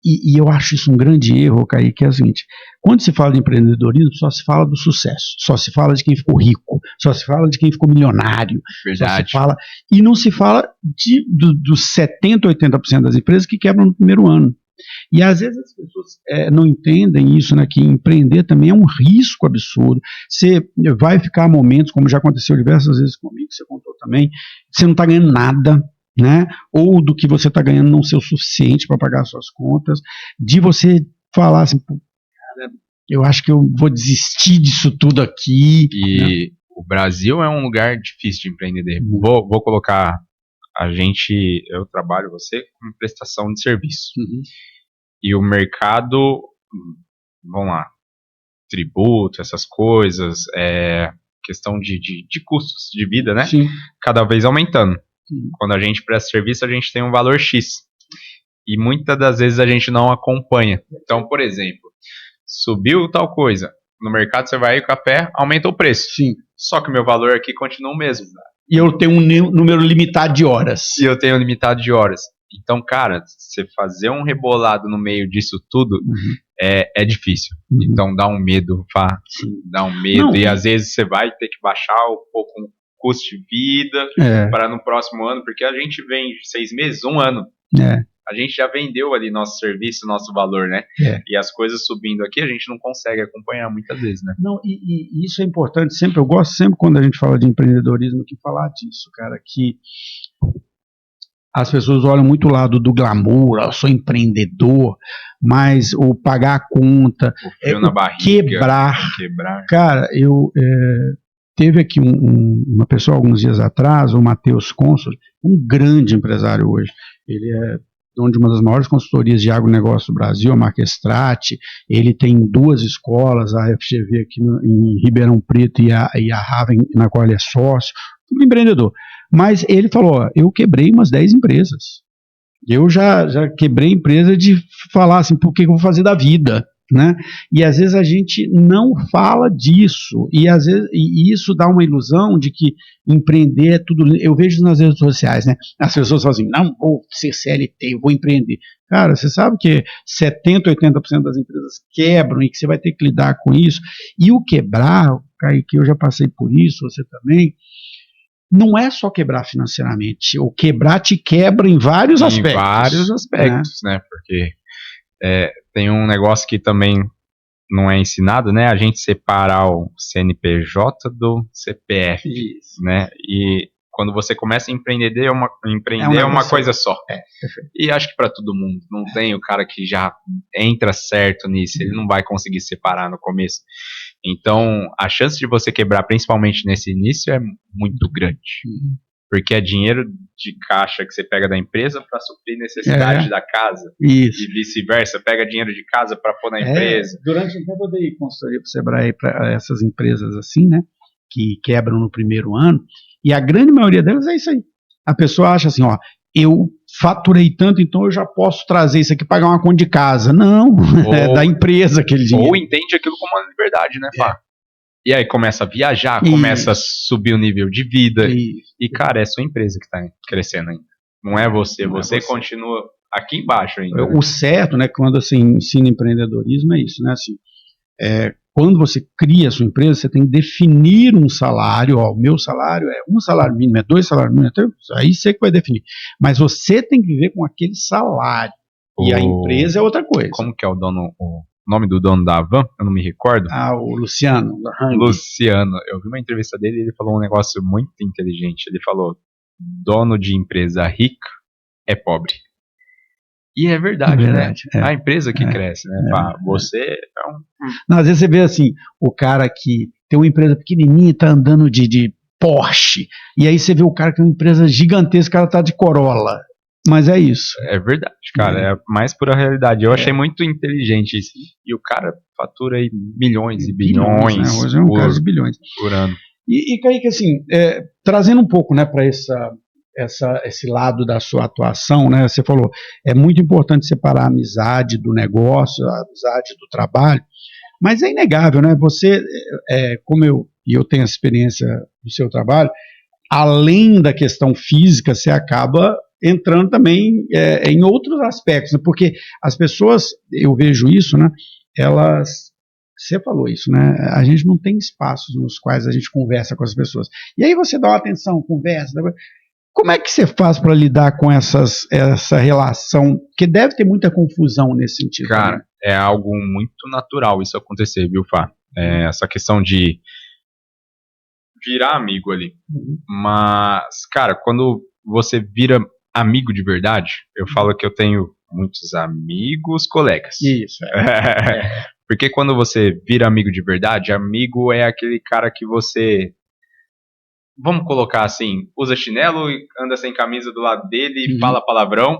e eu acho isso um grande erro, Kaique, que é o seguinte, quando se fala de empreendedorismo, só se fala do sucesso, só se fala de quem ficou rico, só se fala de quem ficou milionário, verdade. E não se fala dos 70%, 80% das empresas que quebram no primeiro ano. E às vezes as pessoas não entendem isso, né, que empreender também é um risco absurdo. Você vai ficar momentos, como já aconteceu diversas vezes comigo, você contou também, você não está ganhando nada, né? Ou do que você está ganhando não ser o suficiente para pagar as suas contas, de você falar assim, cara, eu acho que eu vou desistir disso tudo aqui. E o Brasil é um lugar difícil de empreender. Vou colocar eu trabalho você com prestação de serviço. E o mercado, vamos lá, tributo, essas coisas, questão de custos de vida, né? Sim. Cada vez aumentando. Quando a gente presta serviço, a gente tem um valor X. E muitas das vezes a gente não acompanha. Então, por exemplo, subiu tal coisa. No mercado você vai, o café aumenta o preço. Sim. Só que o meu valor aqui continua o mesmo. E eu tenho um número limitado de horas. Então, cara, você fazer um rebolado no meio disso tudo é difícil. Então dá um medo, dá um medo. Não, e às vezes você vai ter que baixar um pouco o custo de vida para no próximo ano, porque a gente vende 6 meses, 1 ano. A gente já vendeu ali nosso serviço, nosso valor, né? E as coisas subindo aqui, a gente não consegue acompanhar muitas vezes, né? Não, e isso é importante sempre, eu gosto sempre quando a gente fala de empreendedorismo aqui, falar disso, cara, que as pessoas olham muito o lado do glamour, eu sou empreendedor, mas o pagar a conta, na barriga, quebrar. Cara, teve aqui uma pessoa alguns dias atrás, o Matheus Consul, um grande empresário hoje. Ele é dono de uma das maiores consultorias de agronegócio do Brasil, a Marquestrate. Ele tem 2 escolas, a FGV aqui em Ribeirão Preto e a Raven, na qual ele é sócio, tudo empreendedor. Mas ele falou, eu quebrei umas 10 empresas. Eu já quebrei empresa de falar assim, por que eu vou fazer da vida? Né? E às vezes a gente não fala disso, e às vezes isso dá uma ilusão de que empreender é tudo. Eu vejo nas redes sociais, né? As pessoas falam assim, não vou ser CLT, eu vou empreender. Cara, você sabe que 70%, 80% das empresas quebram e que você vai ter que lidar com isso. E o quebrar, Kaique, eu já passei por isso, você também, não é só quebrar financeiramente. O quebrar te quebra em vários aspectos. Em vários aspectos, né? Porque Tem um negócio que também não é ensinado, né? A gente separar o CNPJ do CPF, Isso. né? E quando você começa a empreender é uma negócio coisa só. Perfeito. E acho que para todo mundo. Não tem o cara que já entra certo nisso, ele não vai conseguir separar no começo. Então, a chance de você quebrar, principalmente nesse início, é muito grande. Porque é dinheiro de caixa que você pega da empresa para suprir necessidade da casa. Isso. E vice-versa, pega dinheiro de casa para pôr na empresa. Durante um tempo eu dei consultoria para o Sebrae para essas empresas assim, né? Que quebram no primeiro ano. E a grande maioria delas é isso aí. A pessoa acha assim, eu faturei tanto, então eu já posso trazer isso aqui, pagar uma conta de casa. Não, é da empresa aquele dinheiro. Ou entende aquilo como uma liberdade, né, Fá? E aí começa a viajar, começa a subir o nível de vida. E, cara, é sua empresa que está crescendo ainda. Não é você. Você continua aqui embaixo ainda. O certo, né, quando você ensina empreendedorismo é isso, né? Assim, quando você cria a sua empresa, você tem que definir um salário. O meu salário é um salário mínimo, é 2 salários mínimos, aí você que vai definir. Mas você tem que viver com aquele salário. E a empresa é outra coisa. Como que é o nome do dono da Van? Eu não me recordo. O Luciano. Luciano. Eu vi uma entrevista dele e ele falou um negócio muito inteligente. Ele falou, dono de empresa rica é pobre. E é verdade, né? A empresa que cresce, né? Você é um... Não, às vezes você vê assim, o cara que tem uma empresa pequenininha e tá andando de Porsche, e aí você vê o cara que tem uma empresa gigantesca, o cara tá de Corolla. Mas é isso. É verdade, cara. É mais pura realidade. Eu achei muito inteligente isso. E o cara fatura aí milhões e bilhões. Né? Hoje é um caso de bilhões. Por ano. E Kaique, assim, trazendo um pouco, né, para esse lado da sua atuação, né? Você falou, é muito importante separar a amizade do negócio, a amizade do trabalho, mas é inegável, né? Você, como eu tenho a experiência do seu trabalho, além da questão física, você acaba entrando também em outros aspectos, né? Porque as pessoas, eu vejo isso, né? Você falou isso, né? A gente não tem espaços nos quais a gente conversa com as pessoas. E aí você dá uma atenção, conversa. Como é que você faz para lidar com essa relação? Que deve ter muita confusão nesse sentido. Cara, né? É algo muito natural isso acontecer, viu, Fá? Essa questão de virar amigo ali. Mas, cara, quando você vira amigo de verdade, eu falo que eu tenho muitos amigos, colegas. Isso. Porque quando você vira amigo de verdade, amigo é aquele cara que você... Vamos colocar assim, usa chinelo e anda sem camisa do lado dele e fala palavrão.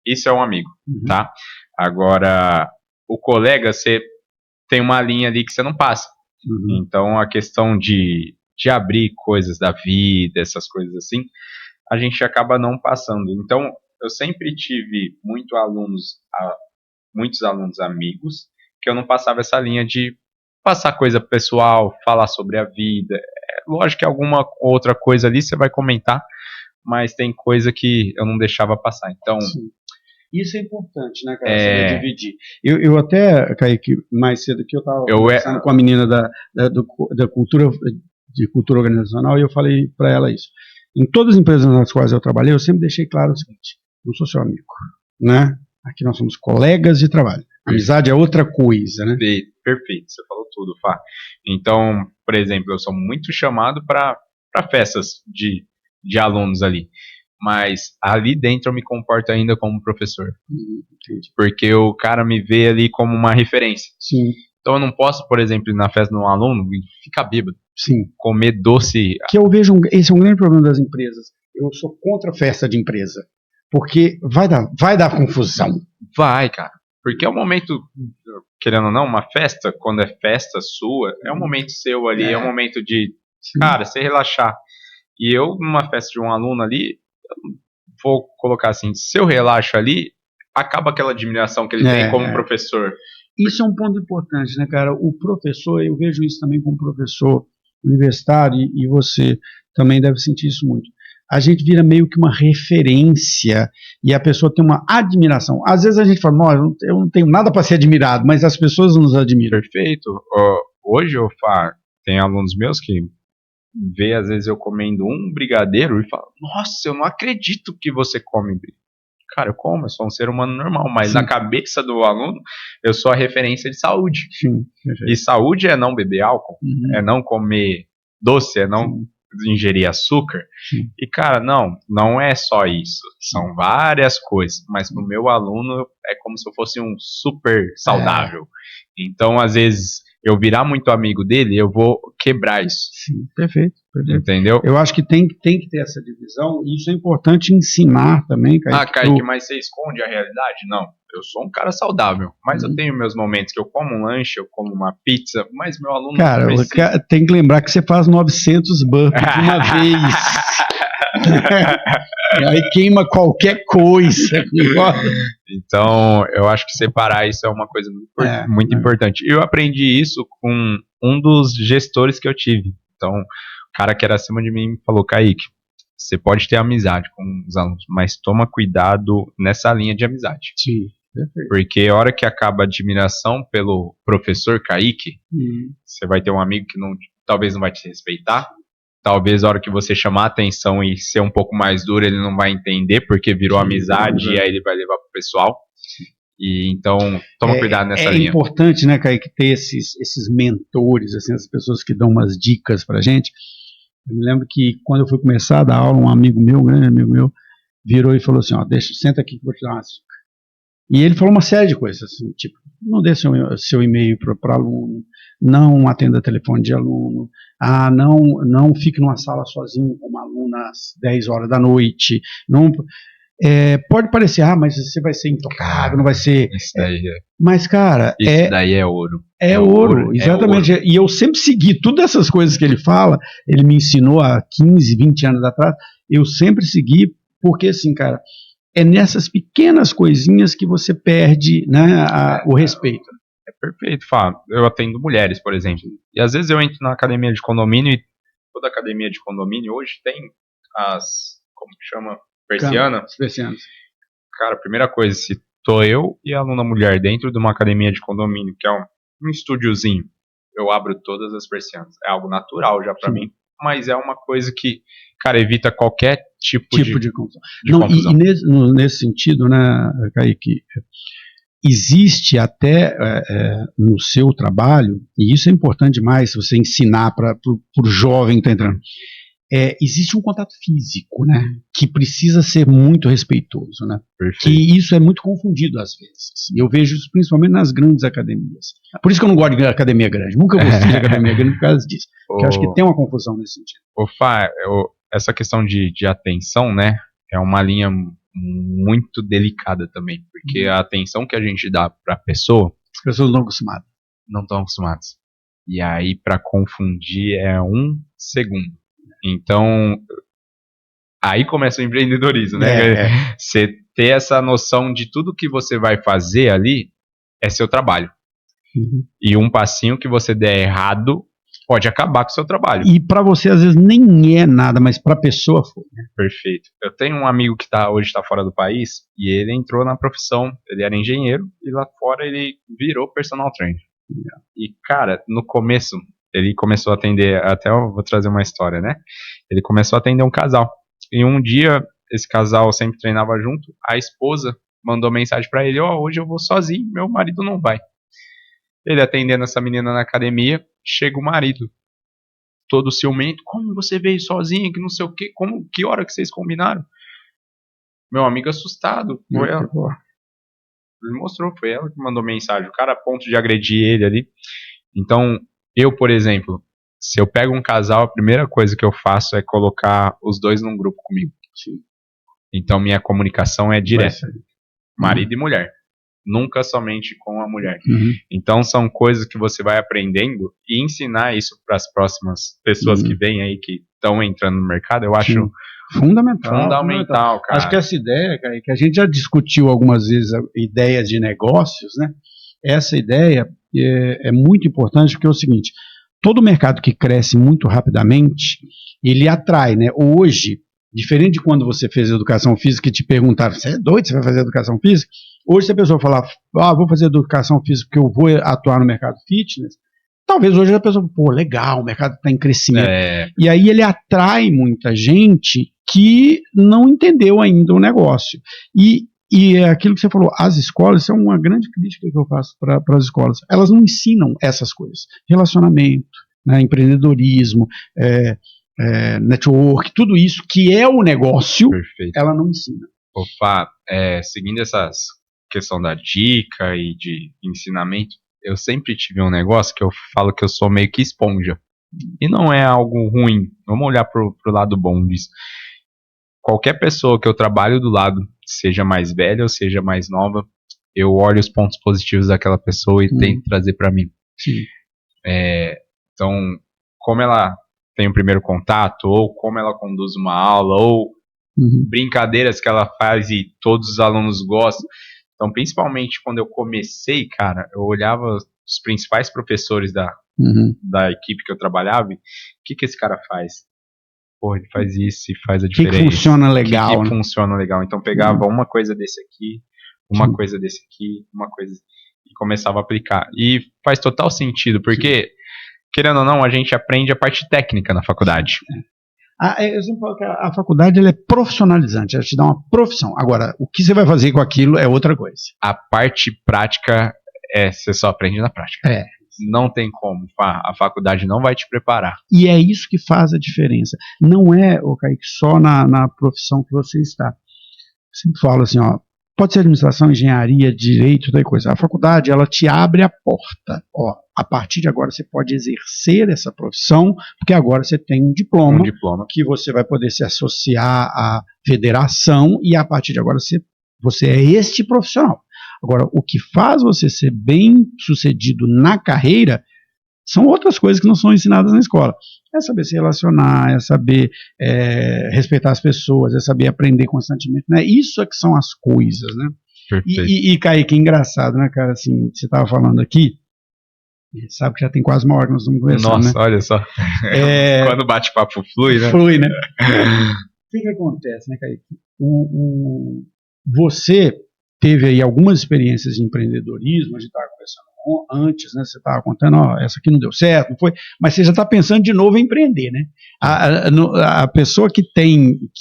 Isso é um amigo, tá? Agora, o colega, você tem uma linha ali que você não passa. Então, a questão de abrir coisas da vida, essas coisas assim, a gente acaba não passando. Então, eu sempre tive muitos alunos amigos, que eu não passava essa linha de passar coisa pessoal, falar sobre a vida. Lógico que alguma outra coisa ali você vai comentar, mas tem coisa que eu não deixava passar. Então, sim. Isso é importante, né, cara? Você vai dividir. Eu até, Kaique, mais cedo que eu estava conversando com a menina da cultura organizacional, e eu falei para ela isso. Em todas as empresas nas quais eu trabalhei, eu sempre deixei claro o seguinte: não sou seu amigo, né? Aqui nós somos colegas de trabalho. Amizade é outra coisa, né? Perfeito, você falou tudo, Fá. Então, por exemplo, eu sou muito chamado para festas de alunos ali. Mas ali dentro eu me comporto ainda como professor. Porque o cara me vê ali como uma referência. Sim. Então eu não posso, por exemplo, ir na festa de um aluno e ficar bêbado. Sim. Comer doce. Que eu vejo, esse é um grande problema das empresas. Eu sou contra a festa de empresa. Porque vai dar confusão. Vai, cara. Porque é um momento, querendo ou não, uma festa, quando é festa sua, é um momento seu ali, é um momento de, cara, você relaxar. E eu, numa festa de um aluno ali, vou colocar assim, se eu relaxo ali, acaba aquela admiração que ele tem como professor. Isso é um ponto importante, né, cara? O professor, eu vejo isso também como professor universitário, e você também deve sentir isso muito. A gente vira meio que uma referência e a pessoa tem uma admiração. Às vezes a gente fala, eu não tenho nada para ser admirado, mas as pessoas nos admiram. Perfeito. Hoje tem alunos meus que vê às vezes eu comendo um brigadeiro e fala, nossa, eu não acredito que você come brigadeiro. Cara, eu como, eu sou um ser humano normal, mas Sim. na cabeça do aluno, eu sou a referência de saúde. Sim, E saúde é não beber álcool, é não comer doce, é não ingerir açúcar. Sim. E, cara, não é só isso. São várias coisas. Mas pro meu aluno é como se eu fosse um super saudável. Então, às vezes, eu virar muito amigo dele, eu vou quebrar isso. Sim, perfeito. Entendeu? Eu acho que tem que ter essa divisão, e isso é importante ensinar também, Kaique. Kaique, mas você esconde a realidade? Não. Eu sou um cara saudável, mas eu tenho meus momentos que eu como um lanche, eu como uma pizza, mas meu aluno cara, não precisa. Tem que lembrar que você faz 900 burpees de uma vez. Aí queima qualquer coisa. Então, eu acho que separar isso é uma coisa muito importante. Eu aprendi isso com um dos gestores que eu tive. Então, o cara que era acima de mim falou, Kaique, você pode ter amizade com os alunos, mas toma cuidado nessa linha de amizade. Sim, perfeito. Porque a hora que acaba a admiração pelo professor Kaique, você vai ter um amigo que talvez não vai te respeitar. Talvez a hora que você chamar a atenção e ser um pouco mais duro, ele não vai entender, porque virou amizade e aí ele vai levar pro pessoal. E então, toma cuidado nessa linha. É importante, né, Kaique, ter esses mentores, assim, as pessoas que dão umas dicas pra gente. Eu me lembro que quando eu fui começar a dar aula, um amigo meu, um grande amigo meu, virou e falou assim, senta aqui que eu vou te dar uma açúcar. E ele falou uma série de coisas, assim, tipo, não dê seu e-mail para aluno, não atenda telefone de aluno, não fique numa sala sozinho com uma aluna às 10 horas da noite, pode parecer, mas você vai ser intocável, não vai ser... Isso daí mas, cara... Isso daí é ouro. É ouro, exatamente. É ouro. E eu sempre segui todas essas coisas que ele fala, ele me ensinou há 15, 20 anos atrás, eu sempre segui, porque assim, cara, é nessas pequenas coisinhas que você perde, né, o respeito. É perfeito, Fábio. Eu atendo mulheres, por exemplo, e às vezes eu entro na academia de condomínio e toda academia de condomínio hoje tem como que chama? Persianas. Cara, primeira coisa, se tô eu e a aluna mulher dentro de uma academia de condomínio, que é um estúdiozinho, eu abro todas as persianas. É algo natural já pra mim, mas é uma coisa que, cara, evita qualquer tipo de confusão. E nesse sentido, né, Kaique, existe até no seu trabalho, e isso é importante demais, se você ensinar para o jovem que está entrando, existe um contato físico, né, que precisa ser muito respeitoso, né, que isso é muito confundido às vezes. Eu vejo isso principalmente nas grandes academias. Por isso que eu não gosto de academia grande. Nunca gostei de academia grande por causa disso. Porque eu acho que tem uma confusão nesse sentido. Essa questão de atenção, né, é uma linha muito delicada também, porque a atenção que a gente dá para a pessoa, as pessoas não estão acostumadas. E aí para confundir é 1 segundo. Então, aí começa o empreendedorismo, né? Você ter essa noção de tudo que você vai fazer ali é seu trabalho. E um passinho que você der errado pode acabar com o seu trabalho. E para você, às vezes, nem é nada, mas para a pessoa foi. Né? Perfeito. Eu tenho um amigo que hoje está fora do país e ele entrou na profissão. Ele era engenheiro e lá fora ele virou personal trainer. E, cara, no começo... ele começou a atender, até eu vou trazer uma história, né? Ele começou a atender um casal. E um dia, esse casal sempre treinava junto, a esposa mandou mensagem pra ele, hoje eu vou sozinho, meu marido não vai. Ele atendendo essa menina na academia, chega o marido, todo ciumento, como você veio sozinho, que não sei o quê, que hora que vocês combinaram? Meu amigo assustado, foi ela. Ele mostrou, foi ela que mandou mensagem, o cara a ponto de agredir ele ali. Então, eu, por exemplo, se eu pego um casal, a primeira coisa que eu faço é colocar os dois num grupo comigo. Então, minha comunicação é direta. Marido e mulher. Nunca somente com a mulher. Então, são coisas que você vai aprendendo e ensinar isso para as próximas pessoas que vêm aí, que estão entrando no mercado, eu acho fundamental, cara. Acho que essa ideia, cara, que a gente já discutiu algumas vezes, ideias de negócios, né? Essa ideia é muito importante, porque é o seguinte, todo mercado que cresce muito rapidamente, ele atrai, né? Hoje, diferente de quando você fez educação física e te perguntaram, você é doido, você vai fazer educação física? Hoje, se a pessoa falar, vou fazer educação física porque eu vou atuar no mercado fitness, talvez hoje a pessoa, legal, o mercado está em crescimento. E aí ele atrai muita gente que não entendeu ainda o negócio. E E é aquilo que você falou, as escolas, isso é uma grande crítica que eu faço para as escolas, elas não ensinam essas coisas, relacionamento, né, empreendedorismo, network, tudo isso que é o negócio, Perfeito. ela não ensina. Opa, seguindo essas questão da dica e de ensinamento, eu sempre tive um negócio que eu falo que eu sou meio que esponja. E não é algo ruim. Vamos olhar pro lado bom disso. Qualquer pessoa que eu trabalho do lado, seja mais velha ou seja mais nova, eu olho os pontos positivos daquela pessoa e tento trazer para mim. Sim. Então, como ela tem o primeiro contato, ou como ela conduz uma aula, ou brincadeiras que ela faz e todos os alunos gostam. Então, principalmente quando eu comecei, cara, eu olhava os principais professores da equipe que eu trabalhava e o que esse cara faz? Pô, ele faz isso e faz a diferença. Que funciona legal. Que funciona legal. Então, pegava uma coisa desse aqui, uma coisa desse aqui, uma coisa... E começava a aplicar. E faz total sentido, porque, querendo ou não, a gente aprende a parte técnica na faculdade. Eu sempre falo que a faculdade ela é profissionalizante, ela te dá uma profissão. Agora, o que você vai fazer com aquilo é outra coisa. A parte prática, você só aprende na prática. Não tem como. A faculdade não vai te preparar. E é isso que faz a diferença. Não é, Kaique, só na profissão que você está. Eu sempre falo assim, ó, pode ser administração, engenharia, direito, toda coisa. A faculdade, ela te abre a porta. Ó, a partir de agora você pode exercer essa profissão, porque agora você tem um diploma que você vai poder se associar à federação e a partir de agora você é este profissional. Agora, o que faz você ser bem sucedido na carreira são outras coisas que não são ensinadas na escola. É saber se relacionar, é saber respeitar as pessoas, é saber aprender constantemente. Né? Isso é que são as coisas, né? Perfeito. E Kaique, engraçado, né, cara? Assim, você estava falando aqui, sabe que já tem quase uma hora que nós estamos conversando, Nossa, né? olha só. Quando o bate-papo flui, né? Flui, né? O que acontece, né, Kaique? Você teve aí algumas experiências de empreendedorismo, a gente estava conversando antes, né? Você estava contando, ó, essa aqui não deu certo, não foi, mas você já está pensando de novo em empreender, né? A pessoa que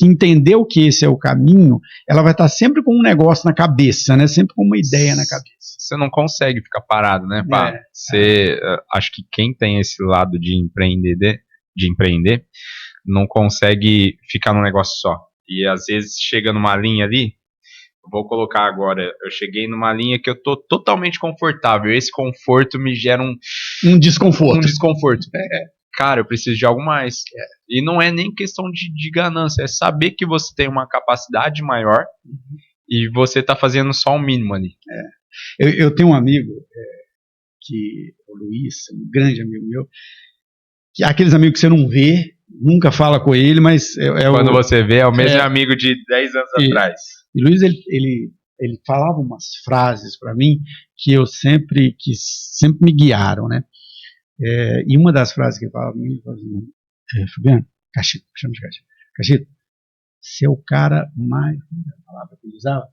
entendeu que esse é o caminho, ela vai estar sempre com um negócio na cabeça, né? Sempre com uma ideia na cabeça. Você não consegue ficar parado, né, pá? Acho que quem tem esse lado de empreender, não consegue ficar num negócio só. E às vezes chega numa linha ali. Vou colocar agora, eu cheguei numa linha que eu tô totalmente confortável. Esse conforto me gera um desconforto. Cara, eu preciso de algo mais. E não é nem questão de ganância, é saber que você tem uma capacidade maior e você tá fazendo só o mínimo ali. Eu tenho um amigo, o Luiz, um grande amigo meu, que aqueles amigos que você não vê, nunca fala com ele, mas quando você vê, é o mesmo amigo de 10 anos atrás. E Luiz, ele falava umas frases para mim que sempre me guiaram, né? E uma das frases que ele falava para mim, ele falava assim, Fabiano, Cachito, chama de Cachito. Cachito, você é o cara mais, a palavra que ele usava,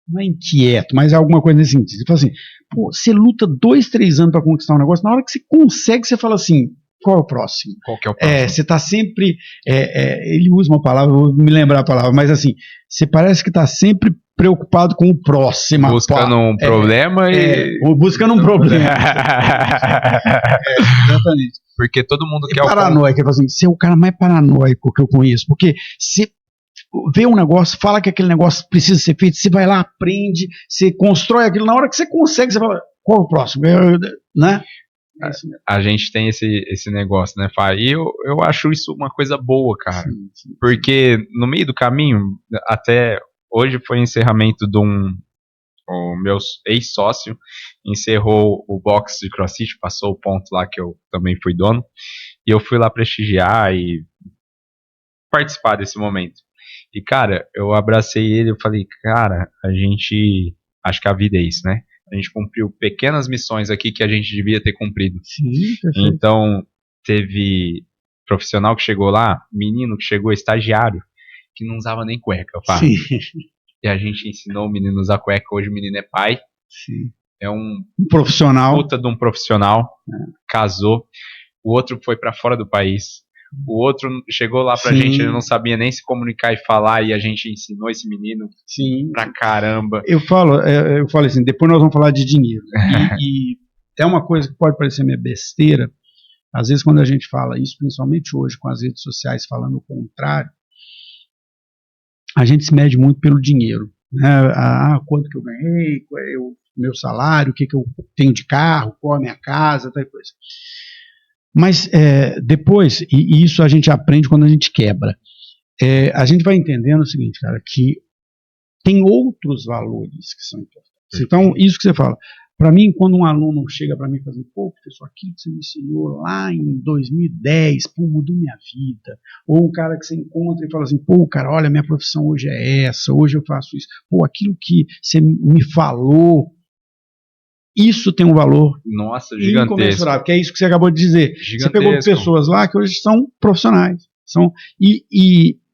não é inquieto, mas é alguma coisa nesse sentido. Ele fala assim, pô, você luta 2, 3 anos para conquistar um negócio, na hora que você consegue, você fala assim, qual é o próximo? Qual que é o próximo? Você está sempre, ele usa uma palavra, vou me lembrar a palavra, mas assim, você parece que está sempre preocupado com o próximo. Buscando um problema buscando um problema. Exatamente. Porque todo mundo quer paranoico. Ele fala assim, você é o cara mais paranoico que eu conheço, porque você vê um negócio, fala que aquele negócio precisa ser feito, você vai lá, aprende, você constrói aquilo, na hora que você consegue, você fala, qual é o próximo? Né? A gente tem esse negócio, né, Fá? E eu acho isso uma coisa boa, cara. Sim. Porque no meio do caminho, até hoje foi o encerramento de o meu ex-sócio, encerrou o box de CrossFit, passou o ponto lá que eu também fui dono, e eu fui lá prestigiar e participar desse momento. E, cara, eu abracei ele, eu falei, cara, acho que a vida é isso, né? A gente cumpriu pequenas missões aqui que a gente devia ter cumprido. Sim, perfeito. Então, teve profissional que chegou lá, menino que chegou, estagiário, que não usava nem cueca, pá. Sim. E a gente ensinou o menino a usar cueca. Hoje o menino é pai. Sim. É um profissional. Puta de um profissional. Casou. O outro foi pra fora do país. o outro chegou lá pra gente, ele não sabia nem se comunicar e falar, e a gente ensinou esse menino pra caramba. Eu falo assim, depois nós vamos falar de dinheiro. E é uma coisa que pode parecer meio besteira, às vezes quando a gente fala isso, principalmente hoje com as redes sociais falando o contrário, a gente se mede muito pelo dinheiro, né? Quanto que eu ganhei, qual é o meu salário, o que eu tenho de carro, qual é a minha casa, tal coisa. Mas depois, e isso a gente aprende quando a gente quebra, a gente vai entendendo o seguinte, cara, que tem outros valores que são importantes. Então, isso que você fala, para mim, quando um aluno chega para mim e fala assim, pô, professor, aquilo que você me ensinou lá em 2010, pô, mudou minha vida. Ou um cara que você encontra e fala assim, pô, cara, olha, minha profissão hoje é essa, hoje eu faço isso. Pô, aquilo que você me falou, isso tem um valor gigantesco, que é isso que você acabou de dizer. Gigantesco. Você pegou pessoas lá que hoje são profissionais.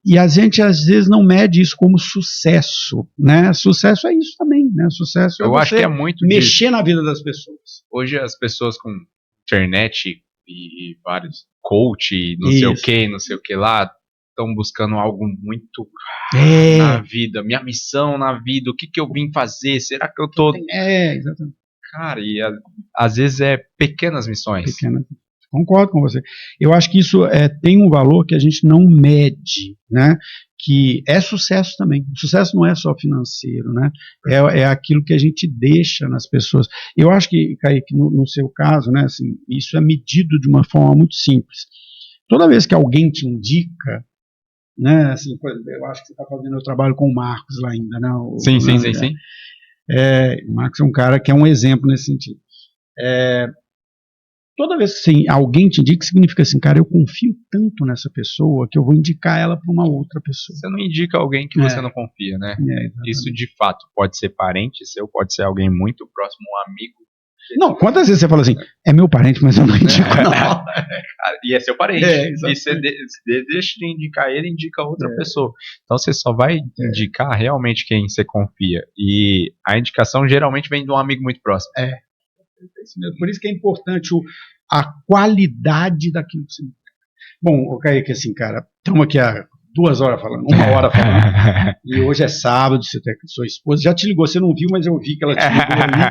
E a gente às vezes não mede isso como sucesso, né? Sucesso é isso também, né? Sucesso eu acho que é muito mexer na vida das pessoas. Hoje as pessoas com internet e vários coach, não sei o que lá, estão buscando algo muito na vida, minha missão na vida, o que eu vim fazer, será que eu tô... Exatamente. Cara, e às vezes pequenas missões. Concordo com você. Eu acho que isso tem um valor que a gente não mede, né? Que é sucesso também. O sucesso não é só financeiro, né? É aquilo que a gente deixa nas pessoas. Eu acho que, Kaique, no seu caso, né, assim, isso é medido de uma forma muito simples. Toda vez que alguém te indica, né, assim, por exemplo, eu acho que você está fazendo o trabalho com o Marcos lá ainda, né? Sim. O Marcos é um cara que é um exemplo nesse sentido. Toda vez que alguém te indica, significa assim, cara, eu confio tanto nessa pessoa que eu vou indicar ela para uma outra pessoa. Você não indica alguém que você não confia, né? Isso de fato pode ser parente seu, pode ser alguém muito próximo, um amigo. Não, quantas vezes você fala assim, é meu parente, mas eu não indico, não. E é seu parente. E você deixa de indicar ele, indica outra pessoa. Então você só vai indicar realmente quem você confia. E a indicação geralmente vem de um amigo muito próximo. Por isso que é importante a qualidade daquilo que você... Bom, Kaique, assim, cara, estamos aqui há 2 horas falando, 1 hora falando, e hoje é sábado, você tem sua esposa, já te ligou, você não viu, mas eu vi que ela te ligou ali,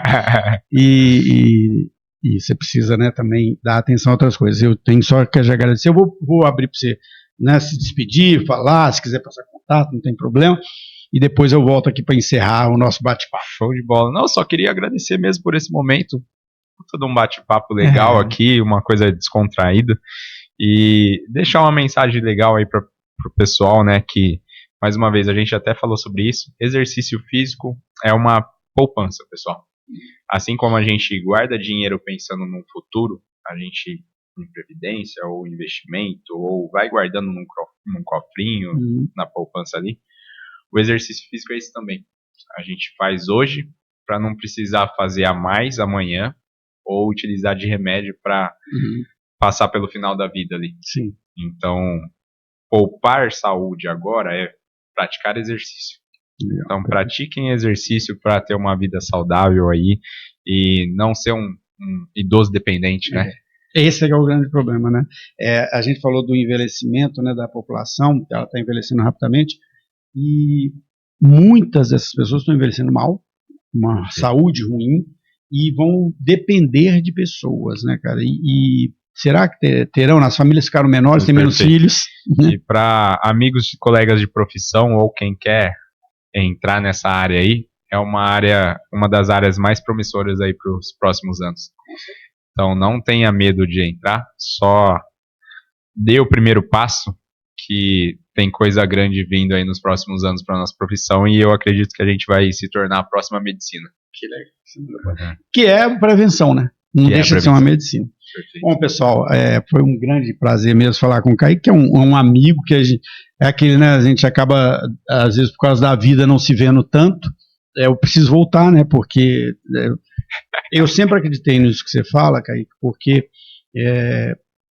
e você precisa, né, também dar atenção a outras coisas. Eu tenho só que agradecer, eu vou abrir para você, né, se despedir, falar, se quiser passar contato, não tem problema, e depois eu volto aqui para encerrar o nosso bate-papo. Show de bola. Não, só queria agradecer mesmo por esse momento, todo um bate-papo legal aqui, uma coisa descontraída, e deixar uma mensagem legal aí para o pessoal, né, que, mais uma vez, a gente até falou sobre isso, exercício físico é uma poupança, pessoal. Assim como a gente guarda dinheiro pensando no futuro, a gente em previdência ou investimento, ou vai guardando num cofrinho, na poupança ali, o exercício físico é isso também. A gente faz hoje para não precisar fazer a mais amanhã, ou utilizar de remédio para passar pelo final da vida ali. Sim. Então, poupar saúde agora é praticar exercício. Então, pratiquem exercício para ter uma vida saudável aí e não ser um idoso dependente, né? Esse é o grande problema, né? A gente falou do envelhecimento, né, da população, ela está envelhecendo rapidamente, e muitas dessas pessoas estão envelhecendo mal, uma saúde ruim, e vão depender de pessoas, né, cara? E será que terão? As famílias ficaram menores, têm menos filhos. E para amigos e colegas de profissão ou quem quer entrar nessa área aí, é uma das áreas mais promissoras aí para os próximos anos. Então não tenha medo de entrar, só dê o primeiro passo, que tem coisa grande vindo aí nos próximos anos para a nossa profissão, e eu acredito que a gente vai se tornar a próxima medicina. Que legal. Que é prevenção, né? Não deixa de ser uma medicina. Perfeito. Bom, pessoal, foi um grande prazer mesmo falar com o Kaique, que é um amigo que é aquele, né, a gente acaba, às vezes, por causa da vida, não se vendo tanto. Eu preciso voltar, né, porque eu sempre acreditei nisso que você fala, Kaique, porque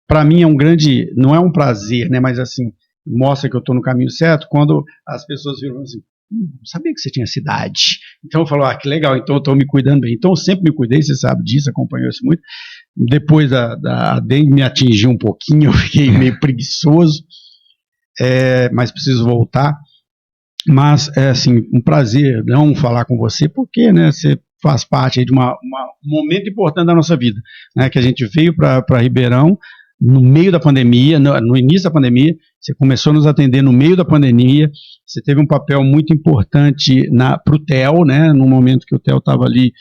para mim é um grande, não é um prazer, né, mas assim, mostra que eu estou no caminho certo, quando as pessoas viram assim, sabia que você tinha cidade, Então falou, que legal, então eu estou me cuidando bem. Então eu sempre me cuidei, você sabe disso, acompanhou isso muito. Depois a dengue me atingiu um pouquinho, eu fiquei meio preguiçoso, mas preciso voltar. Mas é assim, um prazer não falar com você, porque né, você faz parte aí de um momento importante da nossa vida, né, que a gente veio para Ribeirão no meio da pandemia, no início da pandemia, você começou a nos atender no meio da pandemia, você teve um papel muito importante para o TEL, né, no momento que o TEL estava ali,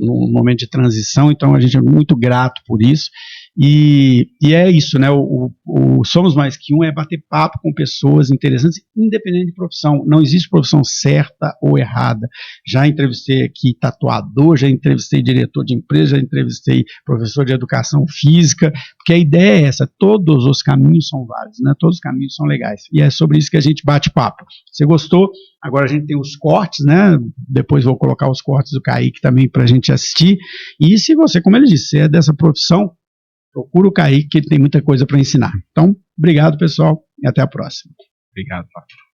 num momento de transição, então a gente é muito grato por isso. E é isso, né? O Somos Mais Que Um é bater papo com pessoas interessantes, independente de profissão. Não existe profissão certa ou errada. Já entrevistei aqui tatuador, já entrevistei diretor de empresa, já entrevistei professor de educação física, porque a ideia é essa: todos os caminhos são válidos, né? Todos os caminhos são legais. E é sobre isso que a gente bate papo. Você gostou? Agora a gente tem os cortes, né? Depois vou colocar os cortes do Kaique também para a gente assistir. E se você, como ele disse, você é dessa profissão, procura o Kaique, que ele tem muita coisa para ensinar. Então, obrigado, pessoal, e até a próxima. Obrigado, Fábio.